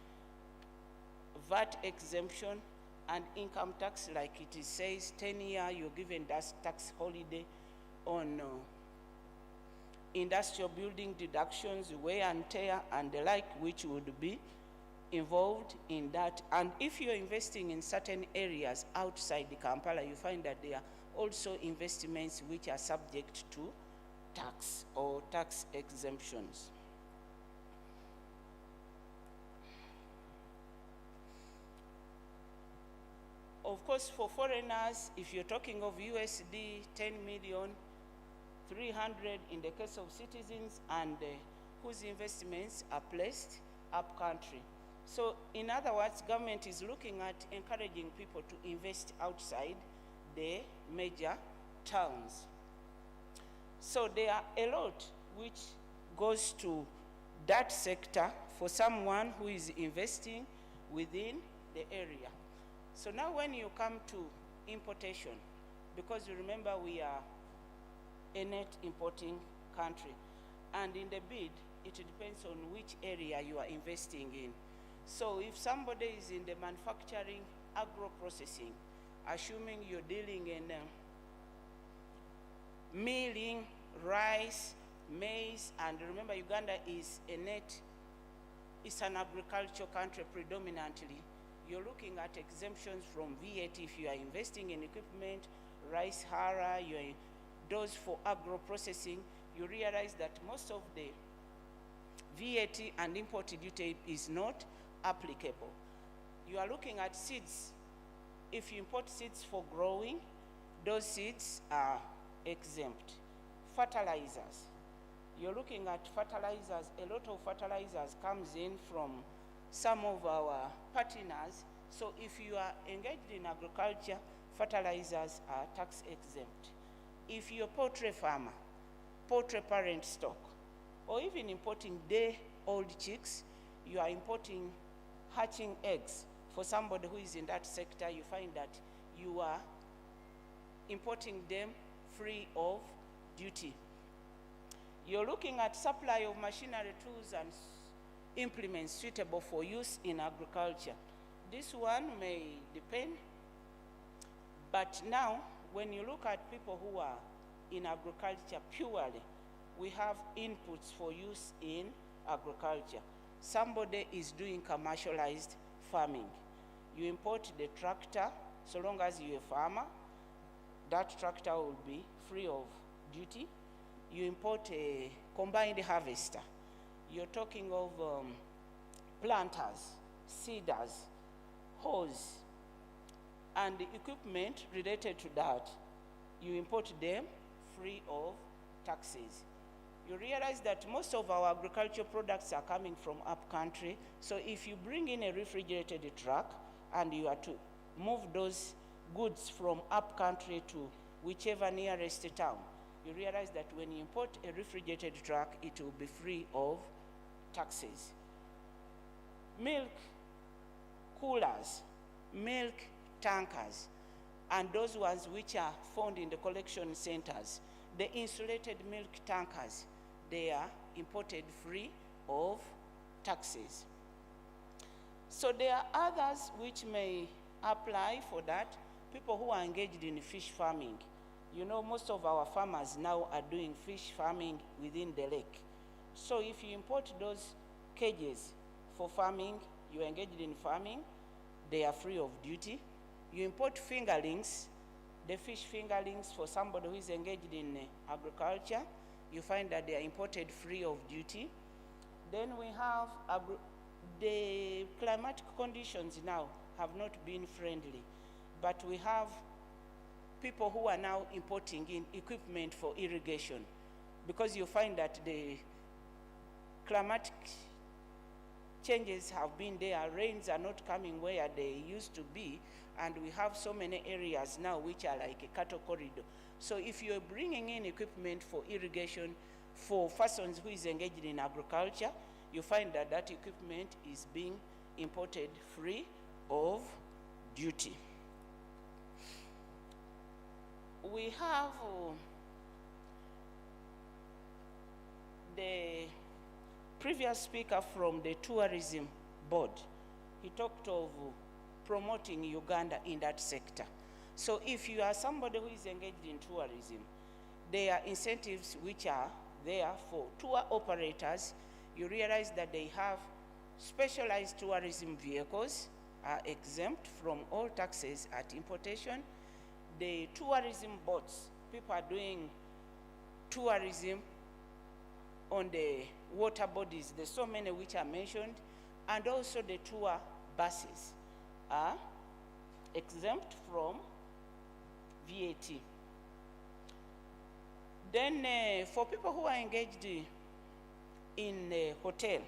VAT exemption, and income tax, like it says, 10-year, you're given that tax holiday on industrial building deductions, wear and tear, and the like, which would be involved in that. And if you're investing in certain areas outside the Kampala, you find that there are also investments which are subject to tax or tax exemptions. Of course, for foreigners, if you're talking of USD 10 million, 300 in the case of citizens and whose investments are placed up country. So in other words, government is looking at encouraging people to invest outside the major towns. So there are a lot which goes to that sector for someone who is investing within the area. So now when you come to importation, because you remember we are a net importing country. And in the bid, it depends on which area you are investing in. So if somebody is in the manufacturing, agro-processing, assuming you're dealing in milling, rice, maize, and remember Uganda is it's an agricultural country predominantly. You're looking at exemptions from VAT if you are investing in equipment, rice hara, those for agro-processing. You realize that most of the VAT and import duty is not applicable. You are looking at seeds. If you import seeds for growing, those seeds are exempt. Fertilizers. You're looking at fertilizers. A lot of fertilizers comes in from some of our partners. So if you are engaged in agriculture, fertilizers are tax exempt. If you're a poultry farmer, poultry parent stock, or even importing day-old chicks, you are importing hatching eggs. For somebody who is in that sector, you find that you are importing them free of duty. You're looking at supply of machinery, tools, and implements suitable for use in agriculture. This one may depend, but now when you look at people who are in agriculture purely, we have inputs for use in agriculture. Somebody is doing commercialized farming. You import the tractor, so long as you're a farmer, that tractor will be free of duty. You import a combined harvester. You're talking of planters, seeders, hoes, and the equipment related to that. You import them free of taxes. You realize that most of our agricultural products are coming from up country. So if you bring in a refrigerated truck and you are to move those goods from up country to whichever nearest town, you realize that when you import a refrigerated truck, it will be free of taxes. Milk coolers, milk tankers, and those ones which are found in the collection centers, the insulated milk tankers, they are imported free of taxes. So there are others which may apply for that. People who are engaged in fish farming. You know, most of our farmers now are doing fish farming within the lake. So if you import those cages for farming, you're engaged in farming, they are free of duty. You import fingerlings, the fish fingerlings for somebody who is engaged in agriculture, you find that they are imported free of duty. Then we have the climatic conditions now have not been friendly, but we have people who are now importing in equipment for irrigation, because you find that the climatic changes have been there, rains are not coming where they used to be, and we have so many areas now which are like a cattle corridor. So if you're bringing in equipment for irrigation for persons who is engaged in agriculture, you find that that equipment is being imported free of duty. We have the previous speaker from the tourism board. He talked of promoting Uganda in that sector. So if you are somebody who is engaged in tourism, there are incentives which are there for tour operators. You realize that they have specialized tourism vehicles, are exempt from all taxes at importation. The tourism boats, people are doing tourism on the water bodies. There's so many which are mentioned, and also the tour buses are exempt from VAT. Then for people who are engaged in a hotel,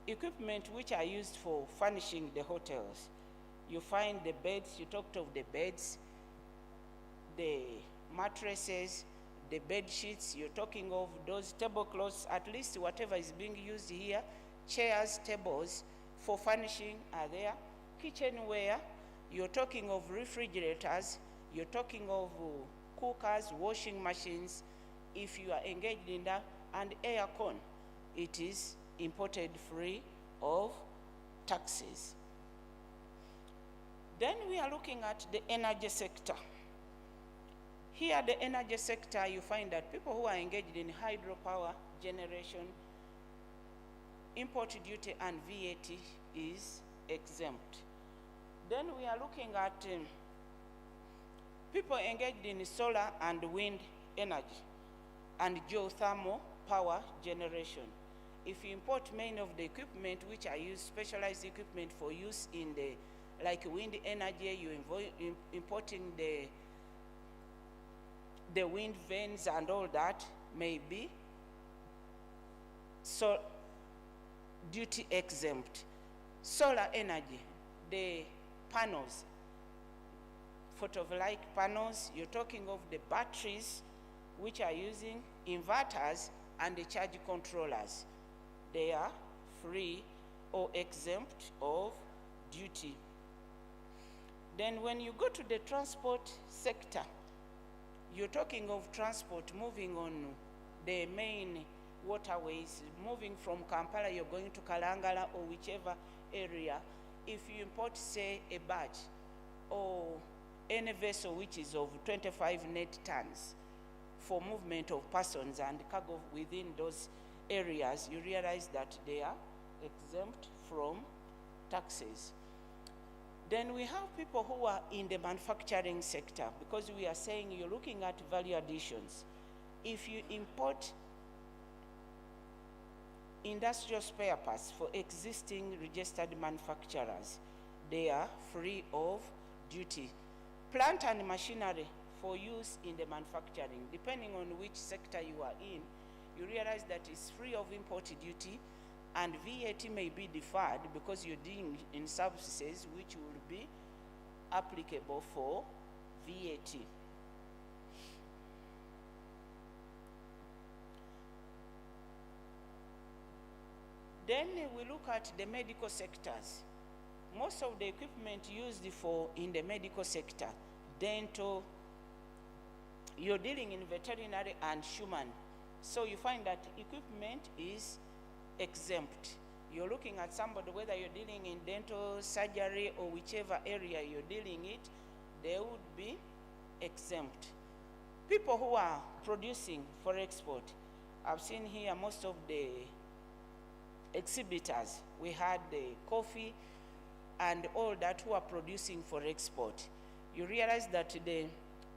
equipment which are used for furnishing the hotels, you find the beds, you talked of the beds, the mattresses, the bed sheets, you're talking of those tablecloths, at least whatever is being used here, chairs, tables for furnishing are there, kitchenware, you're talking of refrigerators, you're talking of cookers, washing machines, if you are engaged in that, and aircon, it is imported free of taxes. Then we are looking at the energy sector. Here, the energy sector, you find that people who are engaged in hydropower generation, import duty and VAT is exempt. Then we are looking at people engaged in solar and wind energy and geothermal power generation. If you import many of the equipment which are used, specialized equipment for use in the, like wind energy, you're importing the wind vanes and all that, may be so duty exempt. Solar energy, the panels, photovoltaic panels, you're talking of the batteries which are using inverters and the charge controllers. They are free or exempt of duty. Then when you go to the transport sector, you're talking of transport moving on the main waterways, moving from Kampala, you're going to Kalangala or whichever area. If you import, say, a barge or any vessel which is of 25 net tons for movement of persons and cargo within those areas, you realize that they are exempt from taxes. Then we have people who are in the manufacturing sector, because we are saying you're looking at value additions. If you import industrial spare parts for existing registered manufacturers, they are free of duty. Plant and machinery for use in the manufacturing, depending on which sector you are in, you realize that it's free of import duty, and VAT may be deferred because you're dealing in services which will be applicable for VAT. Then we look at the medical sectors. Most of the equipment used in the medical sector, dental, you're dealing in veterinary and human. So you find that equipment is exempt. You're looking at somebody, whether you're dealing in dental surgery or whichever area you're dealing it, they would be exempt. People who are producing for export, I've seen here most of the exhibitors. We had the coffee and all that who are producing for export. You realize that the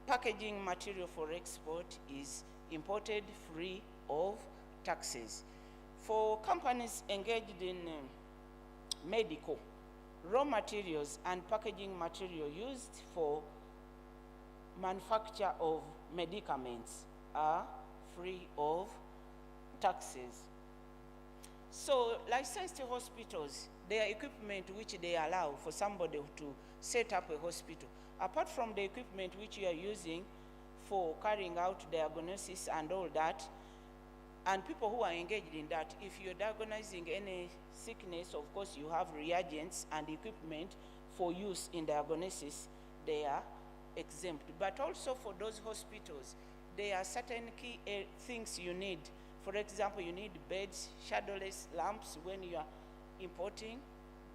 packaging material for export is imported free of taxes. For companies engaged in medical, raw materials and packaging material used for manufacture of medicaments are free of taxes. So licensed hospitals, their equipment which they allow for somebody to set up a hospital, apart from the equipment which you are using for carrying out diagnosis and all that, and people who are engaged in that, if you're diagnosing any sickness, of course you have reagents and equipment for use in diagnosis, they are exempt. But also for those hospitals, there are certain key things you need. For example, you need beds, shadowless lamps when you are importing,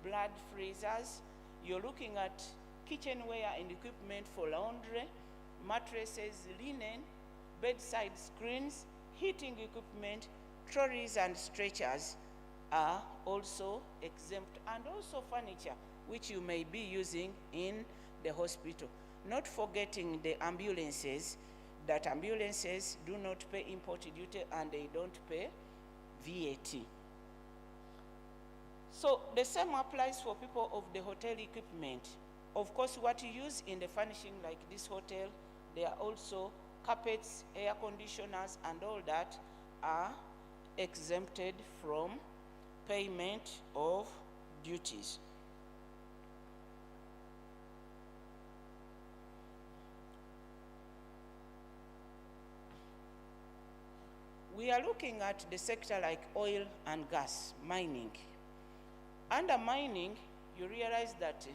blood freezers. You're looking at kitchenware and equipment for laundry, mattresses, linen, bedside screens, heating equipment, trolleys and stretchers are also exempt, and also furniture which you may be using in the hospital. Not forgetting the ambulances, that ambulances do not pay import duty and they don't pay VAT. So the same applies for people of the hotel equipment. Of course, what you use in the furnishing, like this hotel, there are also carpets, air conditioners, and all that are exempted from payment of duties. We are looking at the sector like oil and gas, mining. Under mining, you realize that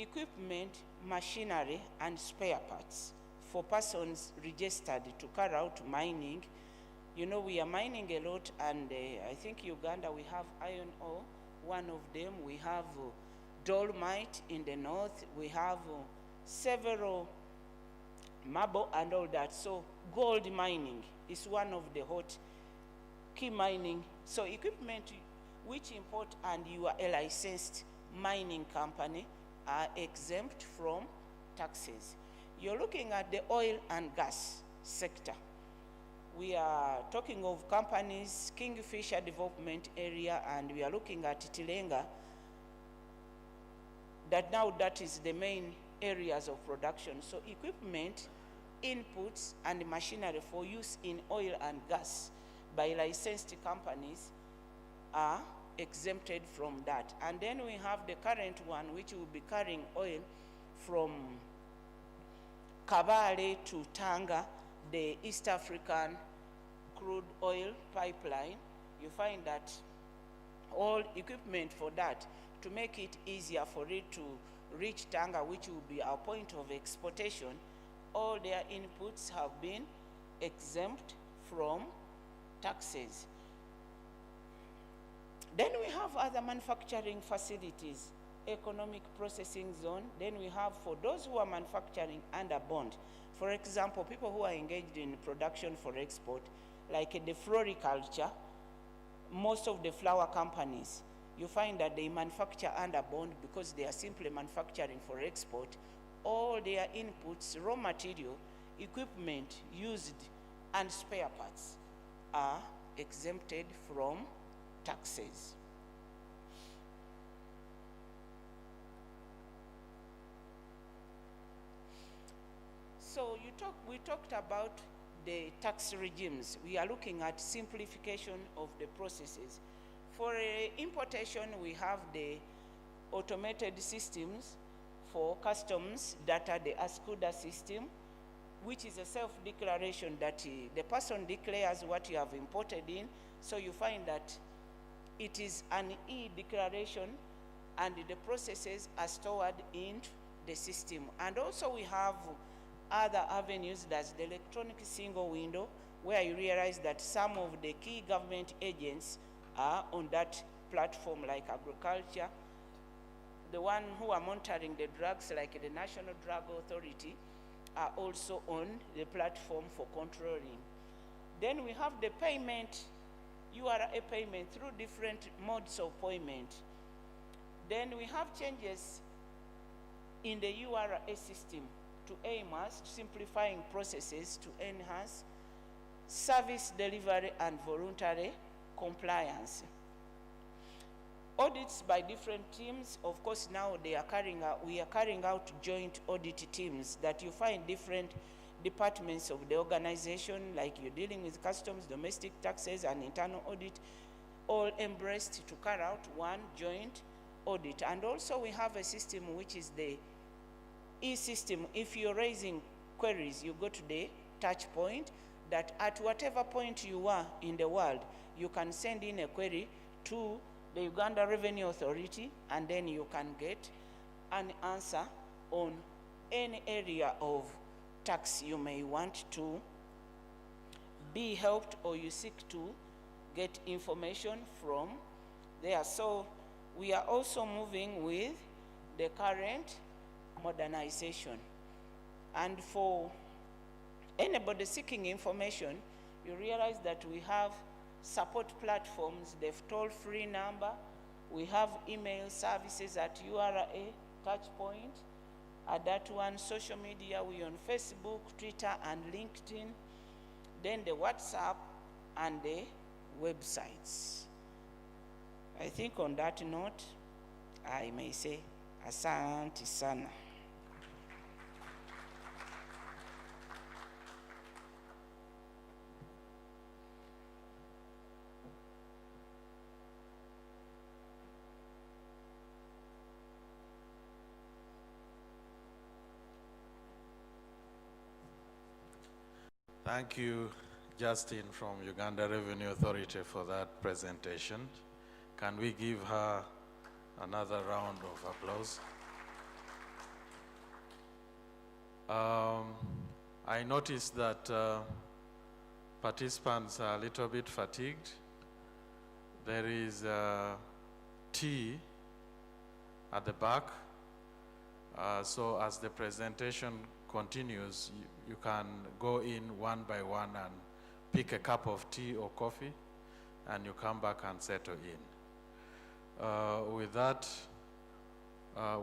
equipment, machinery, and spare parts for persons registered to carry out mining. You know, we are mining a lot, and I think Uganda, we have iron ore, one of them. We have dolomite in the north. We have several marble and all that. So gold mining is one of the hot key mining. So equipment which import and you are a licensed mining company are exempt from taxes. You're looking at the oil and gas sector. We are talking of companies, Kingfisher Development Area, and we are looking at Tilenga, that is the main areas of production. So equipment, inputs, and machinery for use in oil and gas by licensed companies are exempted from that. And then we have the current one, which will be carrying oil from Kabale to Tanga, the East African crude oil pipeline. You find that all equipment for that, to make it easier for it to reach Tanga, which will be our point of exportation, all their inputs have been exempt from taxes. Then we have other manufacturing facilities, economic processing zone. Then we have, for those who are manufacturing under bond, for example, people who are engaged in production for export, like the floriculture, most of the flower companies, you find that they manufacture under bond because they are simply manufacturing for export. All their inputs, raw material, equipment used, and spare parts are exempted from taxes. So we talked about the tax regimes. We are looking at simplification of the processes. For importation, we have the automated systems for customs data, the ASCUDA system, which is a self-declaration that the person declares what you have imported in. So you find that it is an e-declaration, and the processes are stored in the system. And also we have other avenues, that's the electronic single window, where you realize that some of the key government agents are on that platform, like agriculture. The one who are monitoring the drugs, like the National Drug Authority, are also on the platform for controlling. Then we have the payment, URA payment through different modes of payment. Then we have changes in the URA system to aim at simplifying processes to enhance service delivery and voluntary compliance. Audits by different teams, of course, now we are carrying out joint audit teams that you find different departments of the organization, like you're dealing with customs, domestic taxes, and internal audit, all embraced to carry out one joint audit. And also we have a system which is the e-system. If you're raising queries, you go to the touch point, that at whatever point you are in the world, you can send in a query to the Uganda Revenue Authority, and then you can get an answer on any area of tax you may want to be helped, or you seek to get information from there. So we are also moving with the current modernization. And for anybody seeking information, you realize that we have support platforms, the toll-free number, we have email services at URA touchpoint, at that one, social media, we on Facebook, Twitter, and LinkedIn, then the WhatsApp and the websites. I think on that note, I may say, asante sana. Thank you, Justin from Uganda Revenue Authority, for that presentation. Can we give her another round of applause? I noticed that participants are a little bit fatigued. There is tea at the back. So as the presentation continues, you can go in one by one and pick a cup of tea or coffee, and you come back and settle in. With that,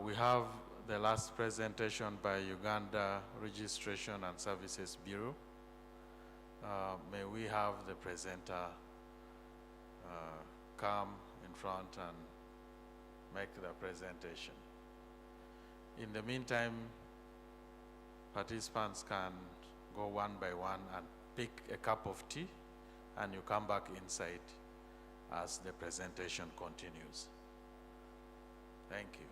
we have the last presentation by Uganda Registration and Services Bureau. May we have the presenter come in front and make the presentation. In the meantime, participants can go one by one and pick a cup of tea, and you come back inside as the presentation continues. Thank you.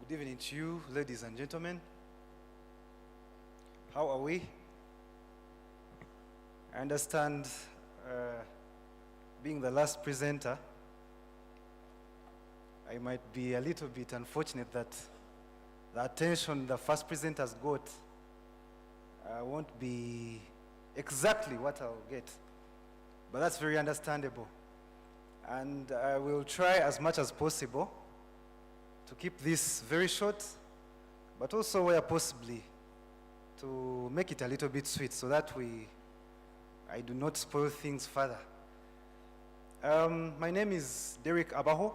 Good evening to you, ladies and gentlemen. How are we? I understand, being the last presenter, I might be a little bit unfortunate that the attention the first presenters got won't be exactly what I'll get. But that's very understandable. And I will try as much as possible to keep this very short, but also where possibly to make it a little bit sweet so that I do not spoil things further. My name is Derek Abaho,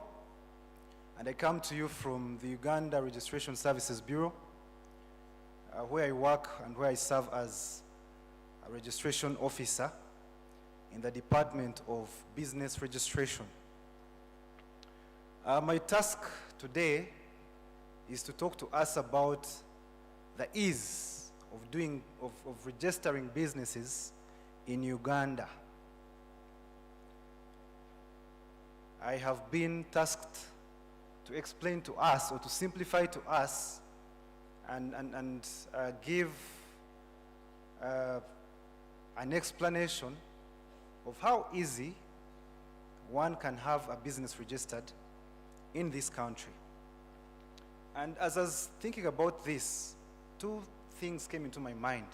and I come to you from the Uganda Registration Services Bureau, where I work and where I serve as a registration officer in the Department of Business Registration. My task today is to talk to us about the ease of registering businesses in Uganda. I have been tasked to explain to us, or to simplify to us, and give an explanation of how easy one can have a business registered in this country. And as I was thinking about this, two things came into my mind.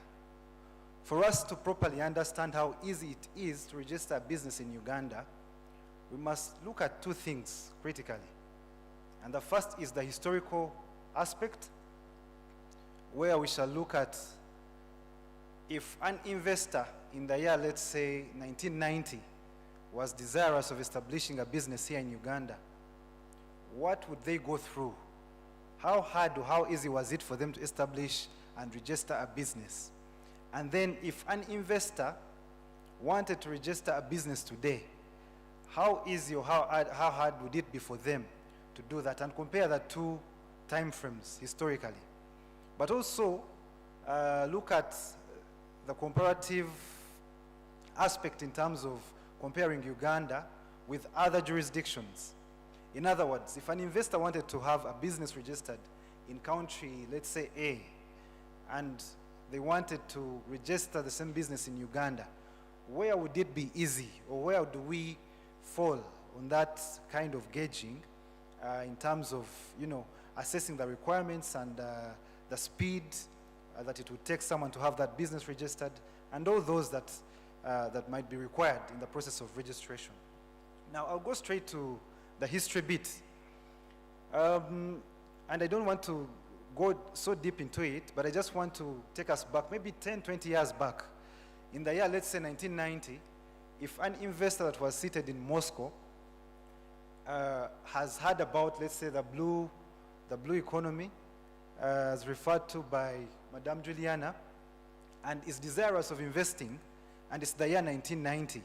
For us to properly understand how easy it is to register a business in Uganda, we must look at two things critically. And the first is the historical aspect, where we shall look at if an investor in the year, let's say 1990, was desirous of establishing a business here in Uganda, what would they go through? How hard or how easy was it for them to establish and register a business? And then if an investor wanted to register a business today, how easy or how hard would it be for them to do that? And compare the two time frames historically. But also look at the comparative aspect in terms of comparing Uganda with other jurisdictions. In other words, if an investor wanted to have a business registered in country, let's say A, and they wanted to register the same business in Uganda, where would it be easy, or where do we fall on that kind of gauging in terms of, assessing the requirements and the speed that it would take someone to have that business registered, and all those that might be required in the process of registration. Now, I'll go straight to the history bit. And I don't want to go so deep into it, but I just want to take us back, maybe 10, 20 years back. In the year, let's say 1990, if an investor that was seated in Moscow has heard about, let's say, the blue economy, as referred to by Madame Juliana, and is desirous of investing, and it's the year 1990,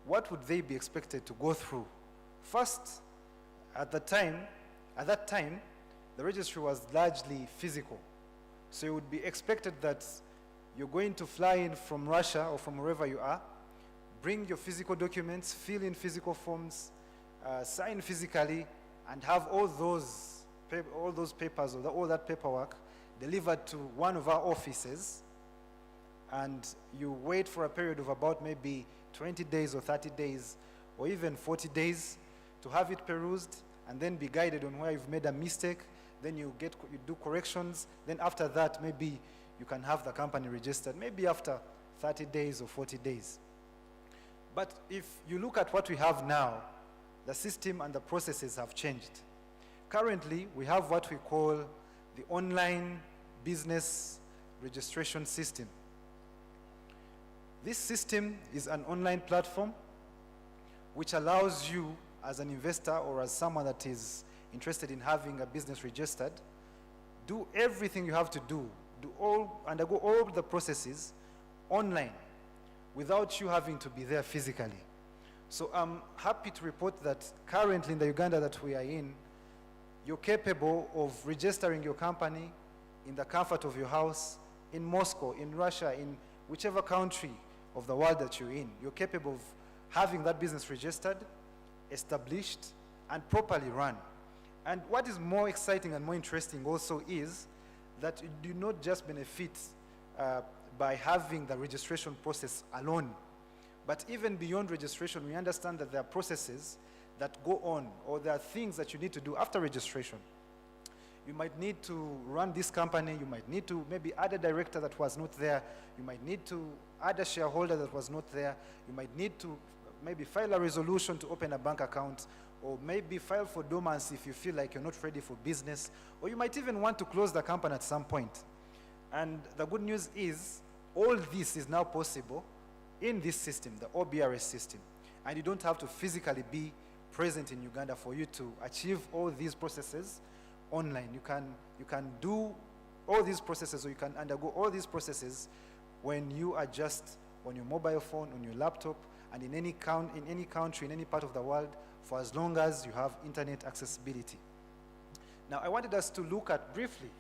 what would they be expected to go through? First, at that time, the registry was largely physical. So it would be expected that you're going to fly in from Russia or from wherever you are, bring your physical documents, fill in physical forms, sign physically, and have all those papers or all that paperwork delivered to one of our offices, and you wait for a period of about maybe 20 days or 30 days or even 40 days to have it perused and then be guided on where you've made a mistake. Then you do corrections. Then after that, maybe you can have the company registered, maybe after 30 days or 40 days. But if you look at what we have now, the system and the processes have changed. Currently, we have what we call the online business registration system. This system is an online platform which allows you as an investor or as someone that is interested in having a business registered, do everything you have to undergo all the processes online without you having to be there physically. So I'm happy to report that currently in the Uganda that we are in, you're capable of registering your company in the comfort of your house, in Moscow, in Russia, in whichever country of the world that you're in. You're capable of having that business registered, established, and properly run. And what is more exciting and more interesting also is that you do not just benefit by having the registration process alone, but even beyond registration, we understand that there are processes that go on, or there are things that you need to do after registration. You might need to run this company, you might need to maybe add a director that was not there, you might need to add a shareholder that was not there, you might need to maybe file a resolution to open a bank account, or maybe file for dormancy if you feel like you're not ready for business, or you might even want to close the company at some point. And the good news is, all this is now possible in this system, the OBRS system. And you don't have to physically be present in Uganda for you to achieve all these processes online. You can do all these processes, or you can undergo all these processes when you are just on your mobile phone, on your laptop, and in any country, in any part of the world, for as long as you have internet accessibility. Now, I wanted us to look at briefly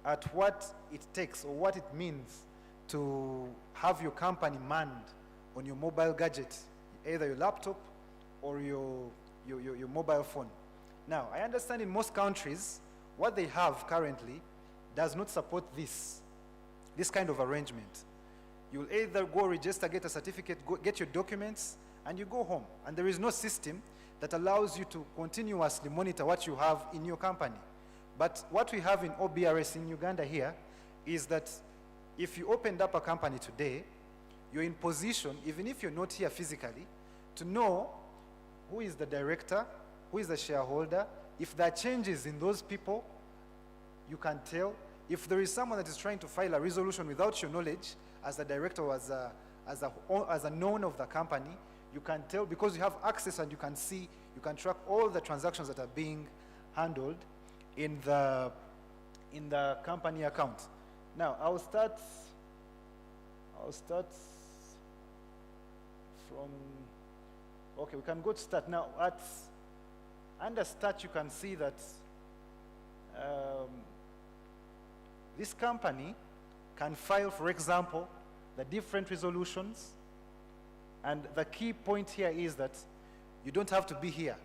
at what it takes or what it means to have your company manned on your mobile gadget, either your laptop or your mobile phone. Now, I understand in most countries, what they have currently does not support this kind of arrangement. You'll either go register, get a certificate, get your documents, and you go home. And there is no system that allows you to continuously monitor what you have in your company. But what we have in OBRS in Uganda here is that if you opened up a company today, you're in position, even if you're not here physically, to know who is the director, who is the shareholder. If there are changes in those people, you can tell. If there is someone that is trying to file a resolution without your knowledge, as a director or as a known of the company, you can tell because you have access and you can see, you can track all the transactions that are being handled in the company account. Now, I'll start from, okay, we can go to start. Now, under start, you can see that this company can file, for example, the different resolutions. And the key point here is that you don't have to be here.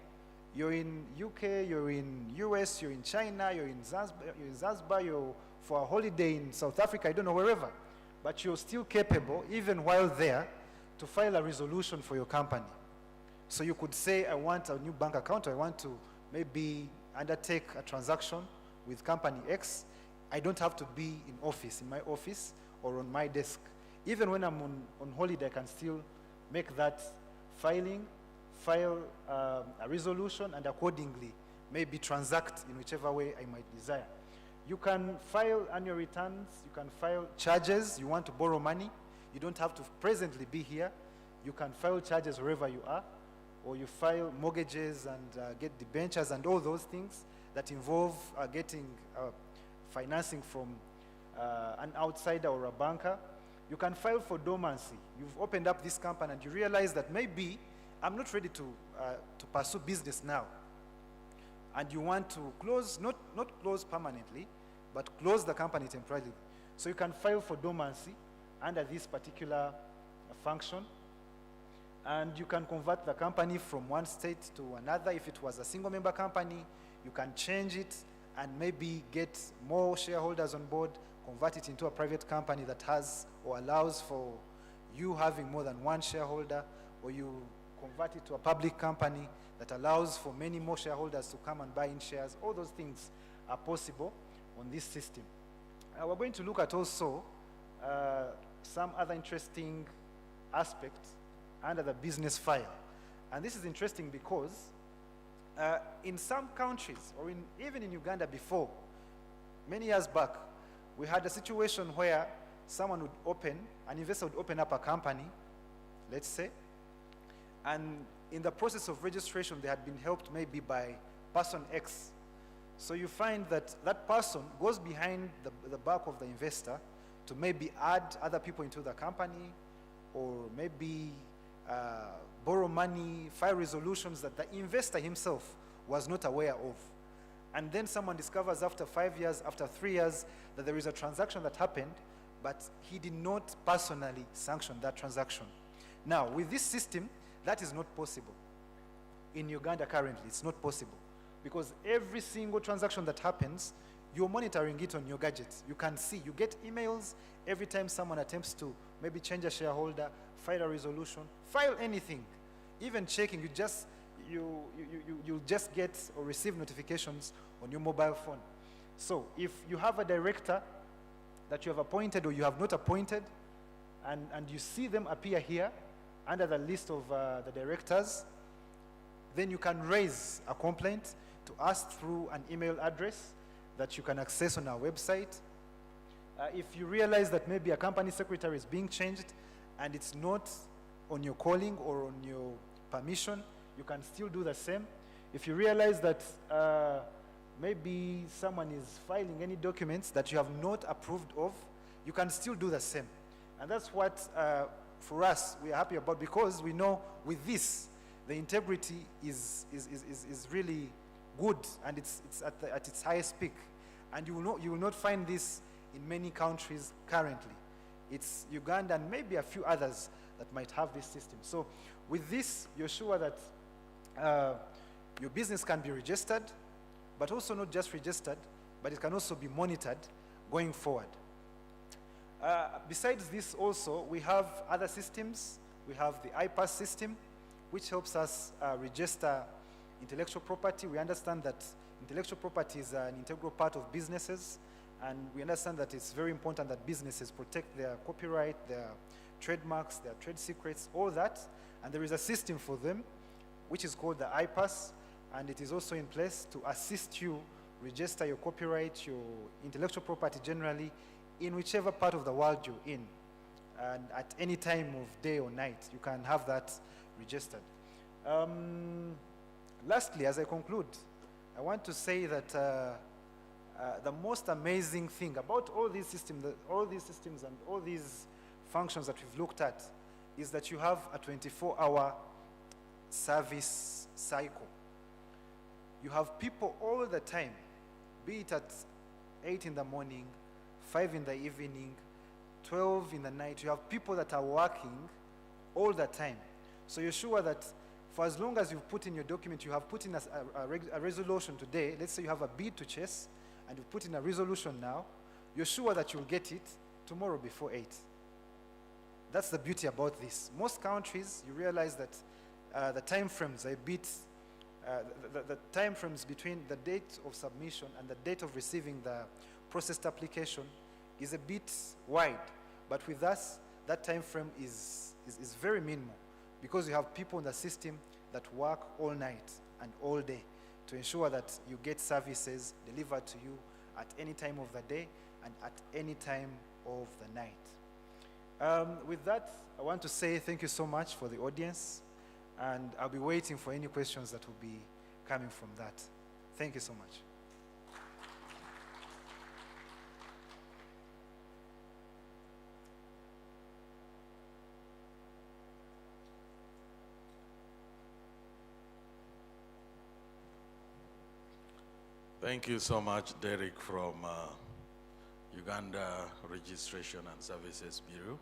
You're in UK, you're in US, you're in China, you're in Zanzibar, you're for a holiday in South Africa, I don't know, wherever. But you're still capable, even while there, to file a resolution for your company. So you could say, I want a new bank account, or I want to maybe undertake a transaction with company X. I don't have to be in my office, or on my desk. Even when I'm on holiday, I can still make that file a resolution, and accordingly, maybe transact in whichever way I might desire. You can file annual returns, you can file charges, you want to borrow money, you don't have to presently be here. You can file charges wherever you are, or you file mortgages and get debentures and all those things that involve getting financing from an outsider or a banker. You can file for dormancy. You've opened up this company and you realize that maybe I'm not ready to pursue business now. And you want to close, not close permanently, but close the company temporarily. So you can file for dormancy under this particular function. And you can convert the company from one state to another. If it was a single member company, you can change it and maybe get more shareholders on board, convert it into a private company that has or allows for you having more than one shareholder, or you convert it to a public company that allows for many more shareholders to come and buy in shares. All those things are possible on this system. We're going to look at also some other interesting aspects under the business file. And this is interesting because in some countries, or even in Uganda before, many years back, we had a situation where someone would open, an investor would open up a company, let's say, and in the process of registration, they had been helped maybe by person X. So you find that that person goes behind the back of the investor to maybe add other people into the company, or maybe borrow money, file resolutions that the investor himself was not aware of. And then someone discovers after 5 years, after 3 years, that there is a transaction that happened, but he did not personally sanction that transaction. Now, with this system, that is not possible. In Uganda currently, it's not possible. Because every single transaction that happens, you're monitoring it on your gadgets. You can see, you get emails every time someone attempts to maybe change a shareholder, file a resolution, file anything, even checking, you just get or receive notifications on your mobile phone. So if you have a director that you have appointed or you have not appointed, and you see them appear here under the list of the directors, then you can raise a complaint to us through an email address that you can access on our website. If you realize that maybe a company secretary is being changed and it's not on your calling or on your permission, you can still do the same. If you realize that maybe someone is filing any documents that you have not approved of, you can still do the same. And that's what, for us, we are happy about, because we know with this, the integrity is really good, and it's at its highest peak. And you will not find this in many countries currently. It's Uganda and maybe a few others that might have this system. So with this, you're sure that your business can be registered, but also not just registered, but it can also be monitored going forward. Besides this also, we have other systems. We have the IPAS system, which helps us register intellectual property. We understand that intellectual property is an integral part of businesses, and we understand that it's very important that businesses protect their copyright, their trademarks, their trade secrets, all that. And there is a system for them, which is called the IPAS, and it is also in place to assist you register your copyright, your intellectual property generally, in whichever part of the world you're in. And at any time of day or night, you can have that registered. Lastly, as I conclude, I want to say that the most amazing thing about all these systems and all these functions that we've looked at is that you have a 24-hour service cycle. You have people all the time, be it at 8 in the morning, 5 in the evening, 12 in the night. You have people that are working all the time. So you're sure that for as long as you've put in your document, you have put in a resolution today. Let's say you have a bid to chase, and you put in a resolution now. You're sure that you'll get it tomorrow before 8. That's the beauty about this. Most countries, you realize that the time frames are a bit, the time frames between the date of submission and the date of receiving the processed application is a bit wide. But with us, that time frame is very minimal, because you have people in the system that work all night and all day to ensure that you get services delivered to you at any time of the day and at any time of the night. With that, I want to say thank you so much for the audience, and I'll be waiting for any questions that will be coming from that. Thank you so much. Thank you so much, Derek, from Uganda Registration and Services Bureau.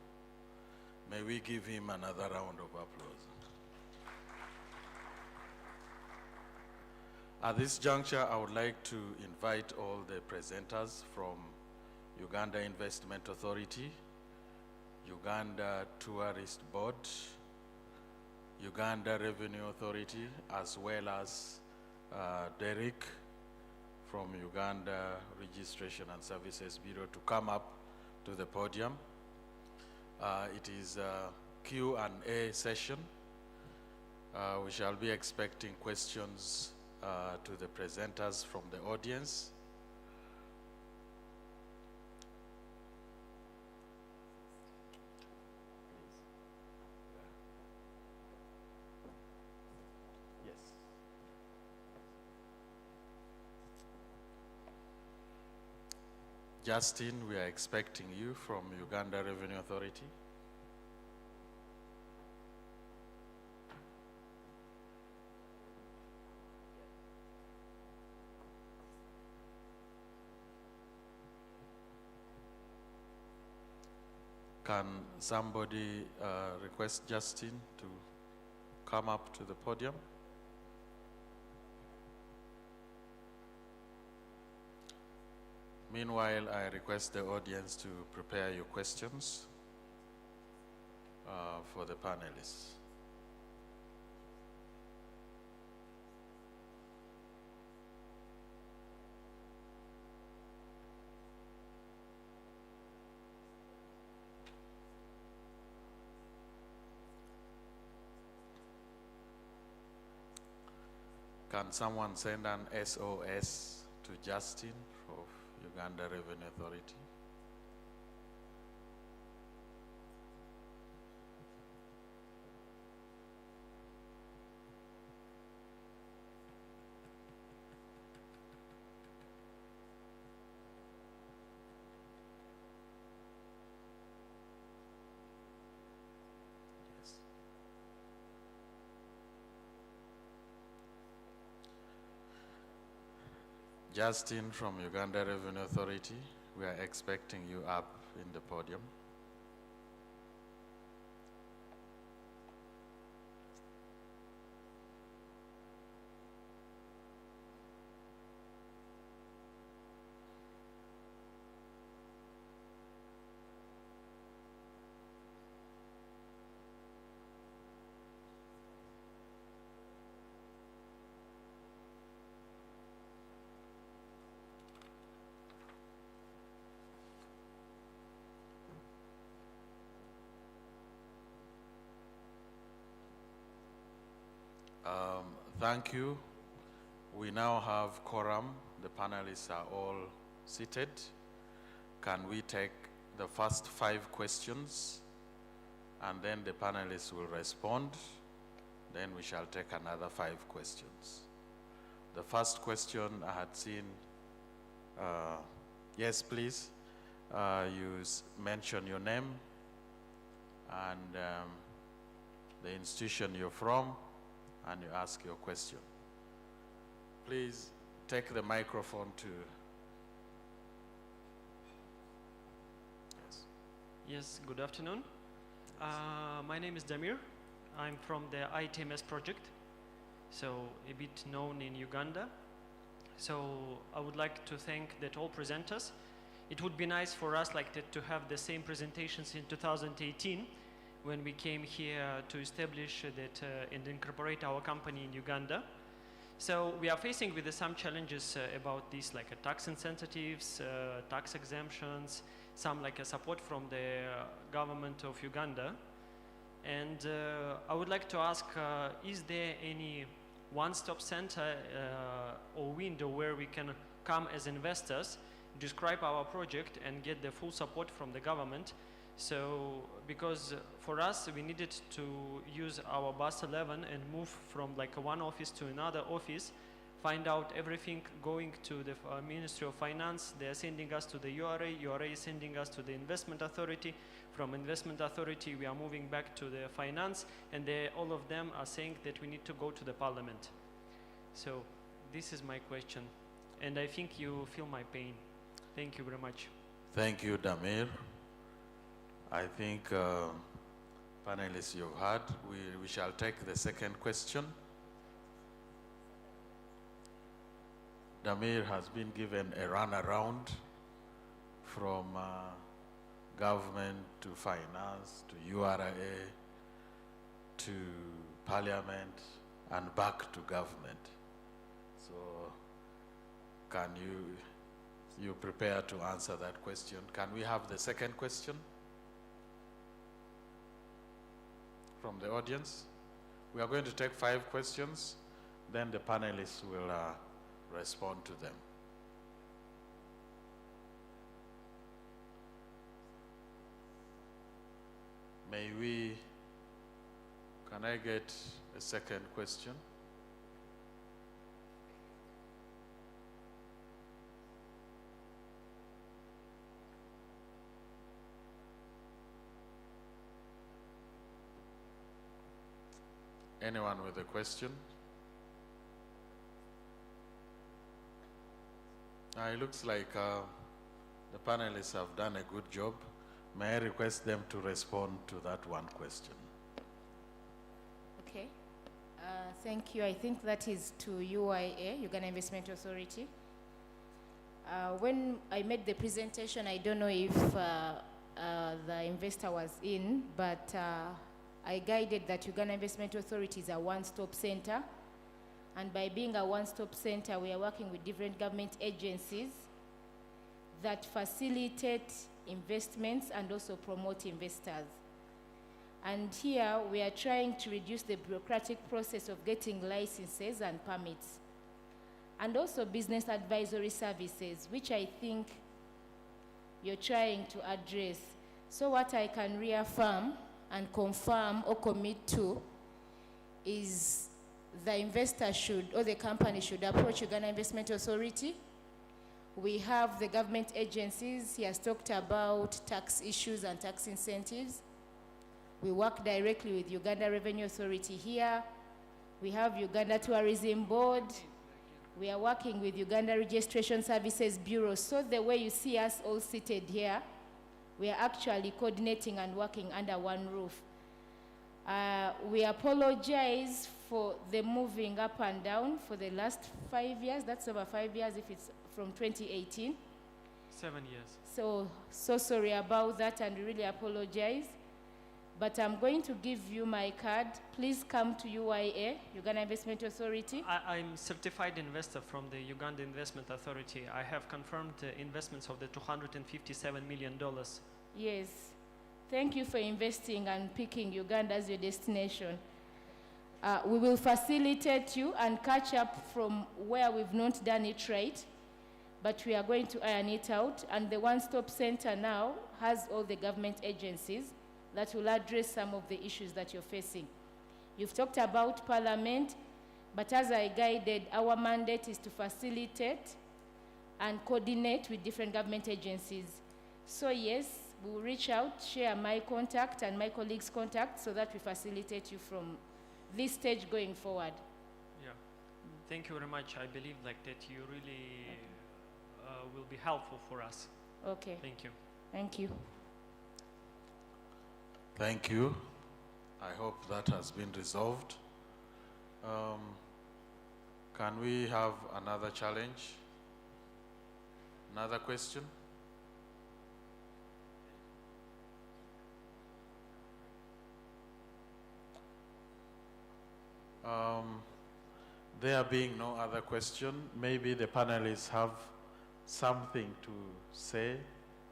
May we give him another round of applause. At this juncture, I would like to invite all the presenters from Uganda Investment Authority, Uganda Tourist Board, Uganda Revenue Authority, as well as Derek from Uganda Registration and Services Bureau to come up to the podium. It is a Q&A session. We shall be expecting questions to the presenters from the audience. Yes. Justin, we are expecting you from Uganda Revenue Authority. Can somebody request Justin to come up to the podium? Meanwhile, I request the audience to prepare your questions for the panelists. Can someone send an SOS to Justin of Uganda Revenue Authority? Yes. Justin from Uganda Revenue Authority, we are expecting you up in the podium. Thank you. We now have quorum. The panelists are all seated. Can we take the first 5 questions, and then the panelists will respond. Then we shall take another 5 questions. The first question I had seen, yes, please. You mention your name and the institution you're from, and you ask your question. Please take the microphone to. Yes. Yes, good afternoon. My name is Damir. I'm from the ITMS project, so a bit known in Uganda. So I would like to thank that all presenters. It would be nice for us like that to have the same presentations in 2018 when we came here to establish that and incorporate our company in Uganda. So we are facing with some challenges about this, like tax incentives, tax exemptions, some like a support from the government of Uganda. And I would like to ask, is there any one-stop center or window where we can come as investors, describe our project and get the full support from the government? So, because for us, we needed to use our bus 11 and move from like one office to another office, find out everything going to the Ministry of Finance. They're sending us to the URA, URA is sending us to the Investment Authority. From Investment Authority, we are moving back to the Finance, and all of them are saying that we need to go to the Parliament. So, this is my question, and I think you feel my pain. Thank you very much. Thank you, Damir. I think panelists you've heard, we shall take the second question. Damir has been given a runaround from government to finance to URA to parliament and back to government. So can you prepare to answer that question? Can we have the second question from the audience? We are going to take 5 questions, then the panelists will respond to them. Can I get a second question? Anyone with a question? It looks like the panelists have done a good job. May I request them to respond to that one question? Okay. Thank you. I think that is to UIA, Uganda Investment Authority. When I made the presentation, I don't know if the investor was in, but I guided that Uganda Investment Authority is a one-stop center. And by being a one-stop center, we are working with different government agencies that facilitate investments and also promote investors. And here we are trying to reduce the bureaucratic process of getting licenses and permits. And also business advisory services, which I think you're trying to address. So what I can reaffirm and confirm or commit to is the investor should, or the company should approach Uganda Investment Authority. We have the government agencies. He has talked about tax issues and tax incentives. We work directly with Uganda Revenue Authority here. We have Uganda Tourism Board. We are working with Uganda Registration Services Bureau. So the way you see us all seated here, we are actually coordinating and working under one roof. We apologize for the moving up and down for the last 5 years. That's over 5 years if it's from 2018. 7 years. So sorry about that, and really apologize. But I'm going to give you my card. Please come to UIA, Uganda Investment Authority. I'm certified investor from the Uganda Investment Authority. I have confirmed investments of the $257 million. Yes. Thank you for investing and picking Uganda as your destination. We will facilitate you and catch up from where we've not done it right, but we are going to iron it out. And the one-stop center now has all the government agencies that will address some of the issues that you're facing. You've talked about Parliament, but as I guided, our mandate is to facilitate and coordinate with different government agencies. So yes, we'll reach out, share my contact and my colleagues' contact so that we facilitate you from this stage going forward. Yeah, thank you very much. I believe like that you really will be helpful for us. Okay. Thank you. Thank you. Thank you. I hope that has been resolved. Can we have another challenge? Another question? There being no other question, maybe the panelists have something to say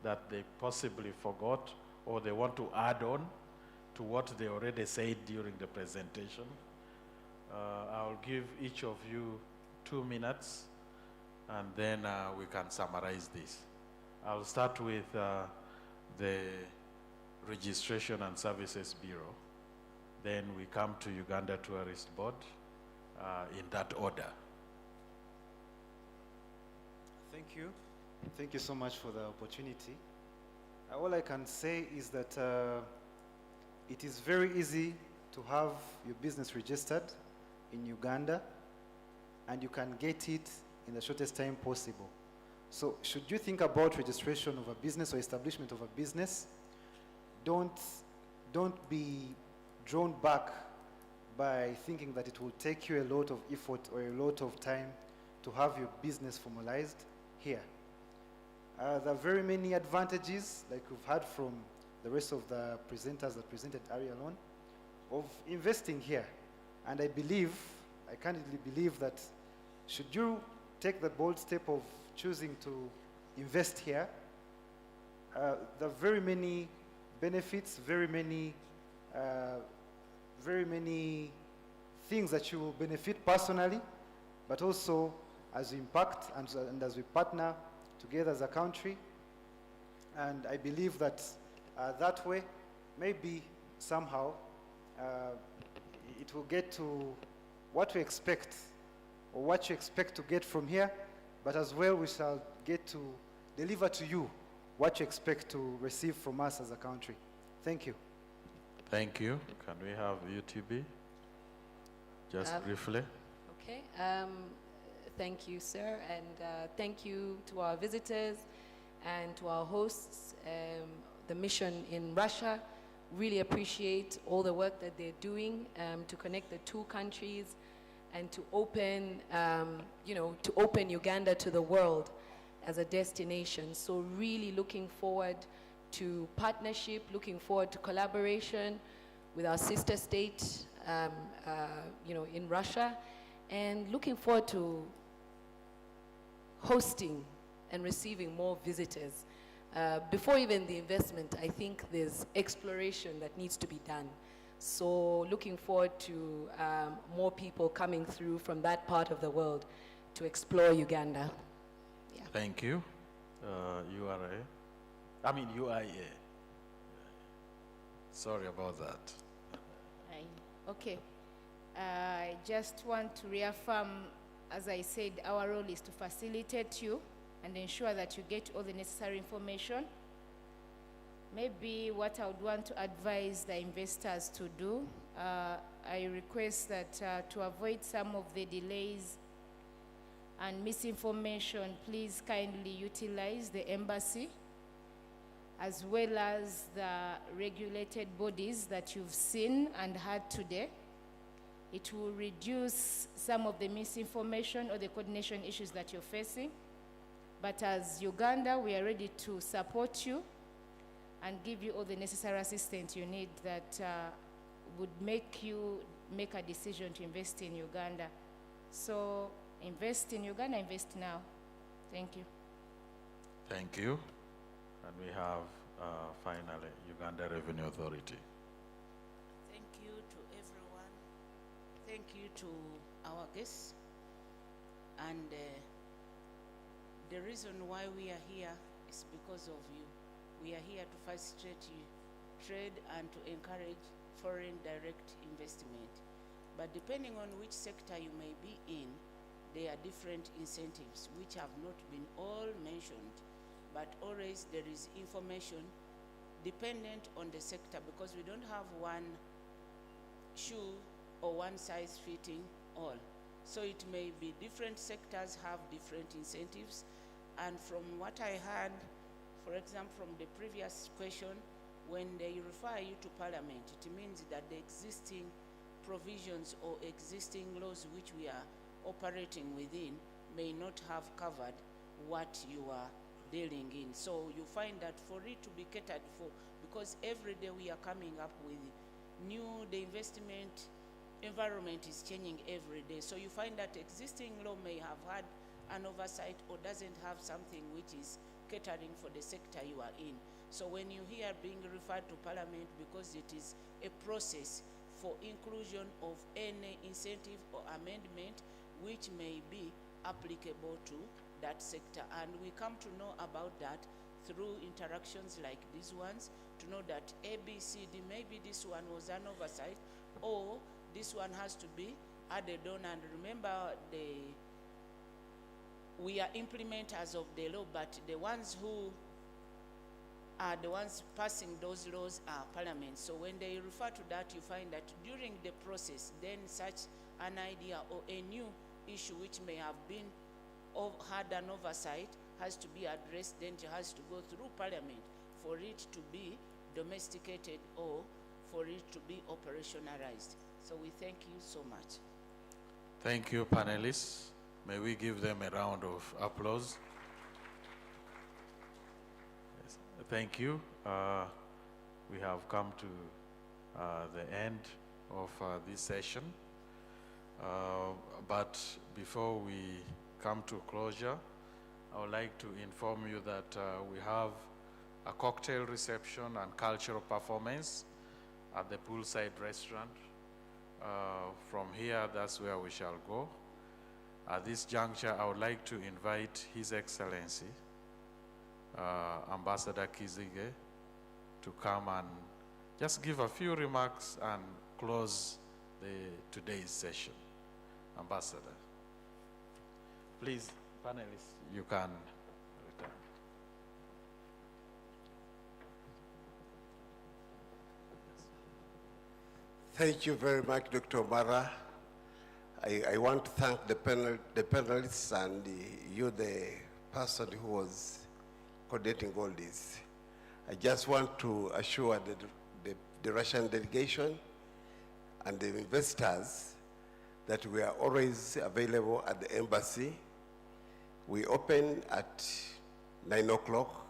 that they possibly forgot or they want to add on to what they already said during the presentation. I'll give each of you 2 minutes and then we can summarize this. I'll start with the Registration and Services Bureau. Then we come to Uganda Tourist Board in that order. Thank you. Thank you so much for the opportunity. All I can say is that it is very easy to have your business registered in Uganda, and you can get it in the shortest time possible. So should you think about registration of a business or establishment of a business, don't be drawn back by thinking that it will take you a lot of effort or a lot of time to have your business formalized here. There are very many advantages, like we've heard from the rest of the presenters that presented earlier on, of investing here. And I candidly believe that should you take the bold step of choosing to invest here, there are very many benefits, very many things that you will benefit personally, but also as we impact and as we partner together as a country. And I believe that that way, maybe somehow, it will get to what we expect, or what you expect to get from here, but as well we shall get to deliver to you what you expect to receive from us as a country. Thank you. Thank you. Can we have UTB? Just briefly. Okay. Thank you, sir, and thank you to our visitors and to our hosts. The mission in Russia, really appreciate all the work that they're doing to connect the two countries and to open, to open Uganda to the world as a destination. So really looking forward to partnership, looking forward to collaboration with our sister state, in Russia, and looking forward to hosting and receiving more visitors. Before even the investment, I think there's exploration that needs to be done. So looking forward to more people coming through from that part of the world to explore Uganda. Yeah. Thank you. UIA. Sorry about that. Okay. I just want to reaffirm, as I said, our role is to facilitate you and ensure that you get all the necessary information. Maybe what I would want to advise the investors to do, I request that to avoid some of the delays and misinformation, please kindly utilize the embassy as well as the regulated bodies that you've seen and heard today. It will reduce some of the misinformation or the coordination issues that you're facing. But as Uganda, we are ready to support you and give you all the necessary assistance you need that would make you make a decision to invest in Uganda. So invest in Uganda, invest now. Thank you. Thank you. And we have finally Uganda Revenue Authority. Thank you to everyone. Thank you to our guests. And the reason why we are here is because of you. We are here to facilitate trade and to encourage foreign direct investment. But depending on which sector you may be in, there are different incentives which have not been all mentioned, but always there is information dependent on the sector, because we don't have one shoe or one size fitting all. So it may be different sectors have different incentives. And from what I heard, for example, from the previous question, when they refer you to Parliament, it means that the existing provisions or existing laws which we are operating within may not have covered what you are dealing in. So you find that for it to be catered for, because every day we are coming up with the investment environment is changing every day. So you find that existing law may have had an oversight or doesn't have something which is catering for the sector you are in. So when you hear being referred to Parliament, because it is a process for inclusion of any incentive or amendment which may be applicable to that sector. And we come to know about that through interactions like these ones, to know that ABCD, maybe this one was an oversight, or this one has to be added on. And remember, we are implementers of the law, but the ones who are the ones passing those laws are Parliament. So when they refer to that, you find that during the process, then such an idea or a new issue which may have been had an oversight has to be addressed, then it has to go through Parliament for it to be domesticated or for it to be operationalized. So we thank you so much. Thank you, panelists. May we give them a round of applause? Yes. Thank you. We have come to the end of this session. But before we come to closure, I would like to inform you that we have a cocktail reception and cultural performance at the poolside restaurant. From here, that's where we shall go. At this juncture, I would like to invite His Excellency, Ambassador Kizige, to come and just give a few remarks and close today's session. Ambassador. Please, panelists, you can return. Thank you very much, Dr. Mara. I want to thank the panelists and you, the person who was coordinating all this. I just want to assure the Russian delegation and the investors that we are always available at the embassy. We open at 9 o'clock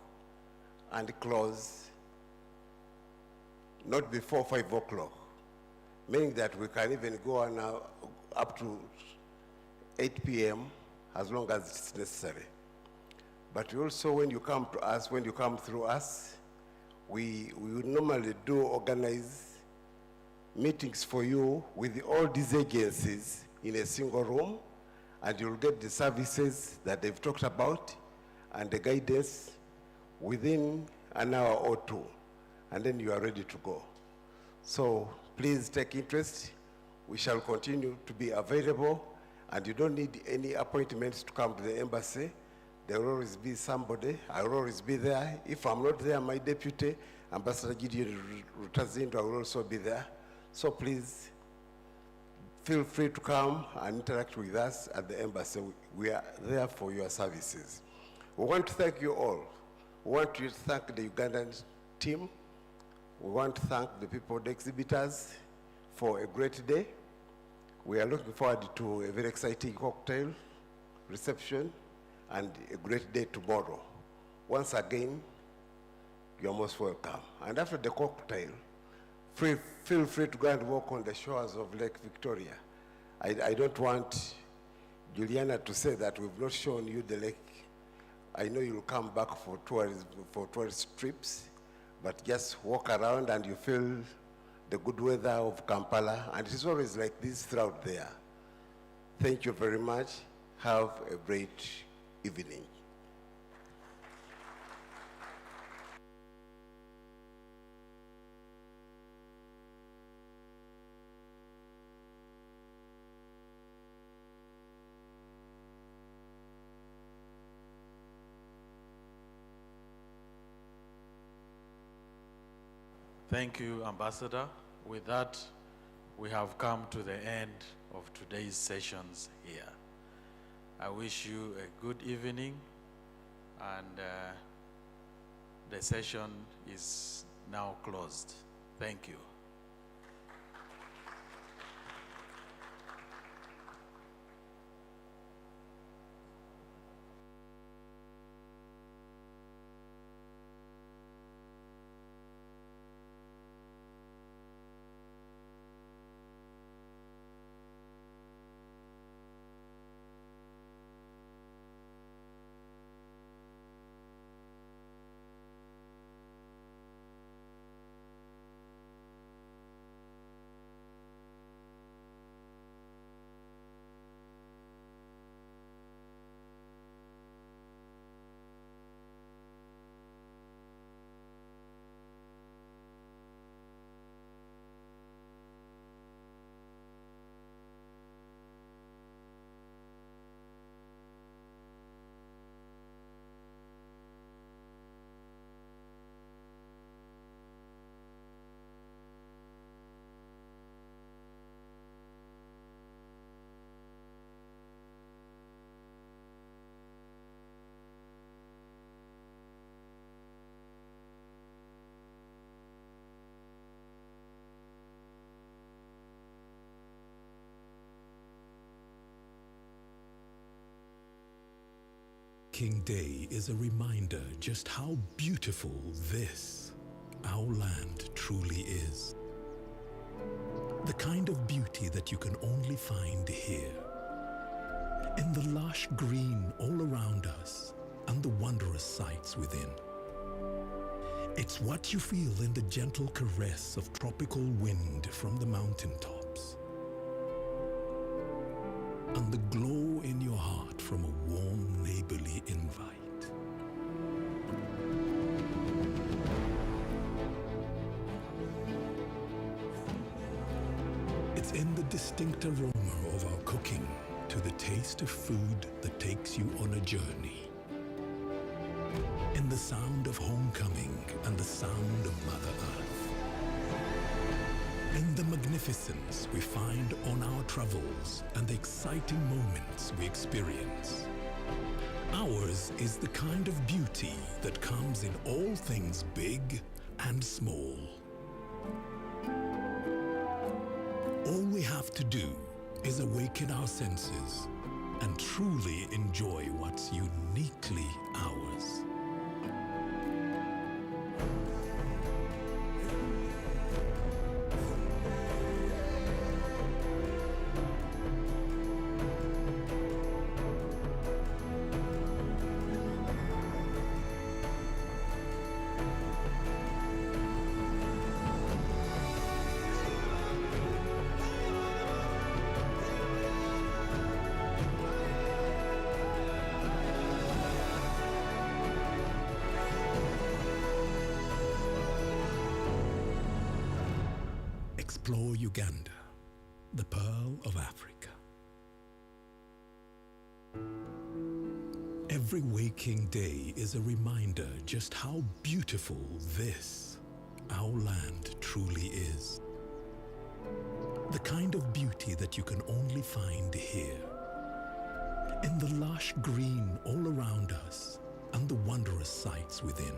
and close not before 5 o'clock, meaning that we can even go on up to 8 p.m. as long as it's necessary. But also when you come to us, when you come through us, we would normally organize meetings for you with all these agencies in a single room, and you'll get the services that they've talked about and the guidance within an hour or two, and then you are ready to go. So please take interest. We shall continue to be available, and you don't need any appointments to come to the embassy. There will always be somebody. I will always be there. If I'm not there, my deputy, Ambassador Gideon Rutazindo, I will also be there. So please, feel free to come and interact with us at the embassy. We are there for your services. We want to thank you all. We want to thank the Ugandan team. We want to thank the people, the exhibitors, for a great day. We are looking forward to a very exciting cocktail reception and a great day tomorrow. Once again, you're most welcome. And after the cocktail, feel free to go and walk on the shores of Lake Victoria. I don't want Juliana to say that we've not shown you the lake. I know you'll come back for tourist trips, but just walk around and you feel the good weather of Kampala, and it's always like this throughout there. Thank you very much. Have a great evening. Thank you, Ambassador. With that, we have come to the end of today's sessions here. I wish you a good evening, and the session is now closed. Thank you. waking day is a reminder just how beautiful this, our land, truly is. The kind of beauty that you can only find here. In the lush green all around us and the wondrous sights within. It's what you feel in the gentle caress of tropical wind from the mountaintops. And the glow in your heart from a warm neighborly invite. It's in the distinct aroma of our cooking to the taste of food that takes you on a journey. In the sound of homecoming and the sound of Mother Earth. In the magnificence we find on our travels and the exciting moments we experience. Ours is the kind of beauty that comes in all things big and small. All we have to do is awaken our senses and truly enjoy what's uniquely ours. Explore Uganda, the pearl of Africa. Every waking day is a reminder just how beautiful this, our land, truly is. The kind of beauty that you can only find here. In the lush green all around us and the wondrous sights within.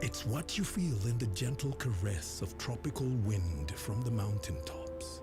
It's what you feel in the gentle caress of tropical wind from the mountaintops.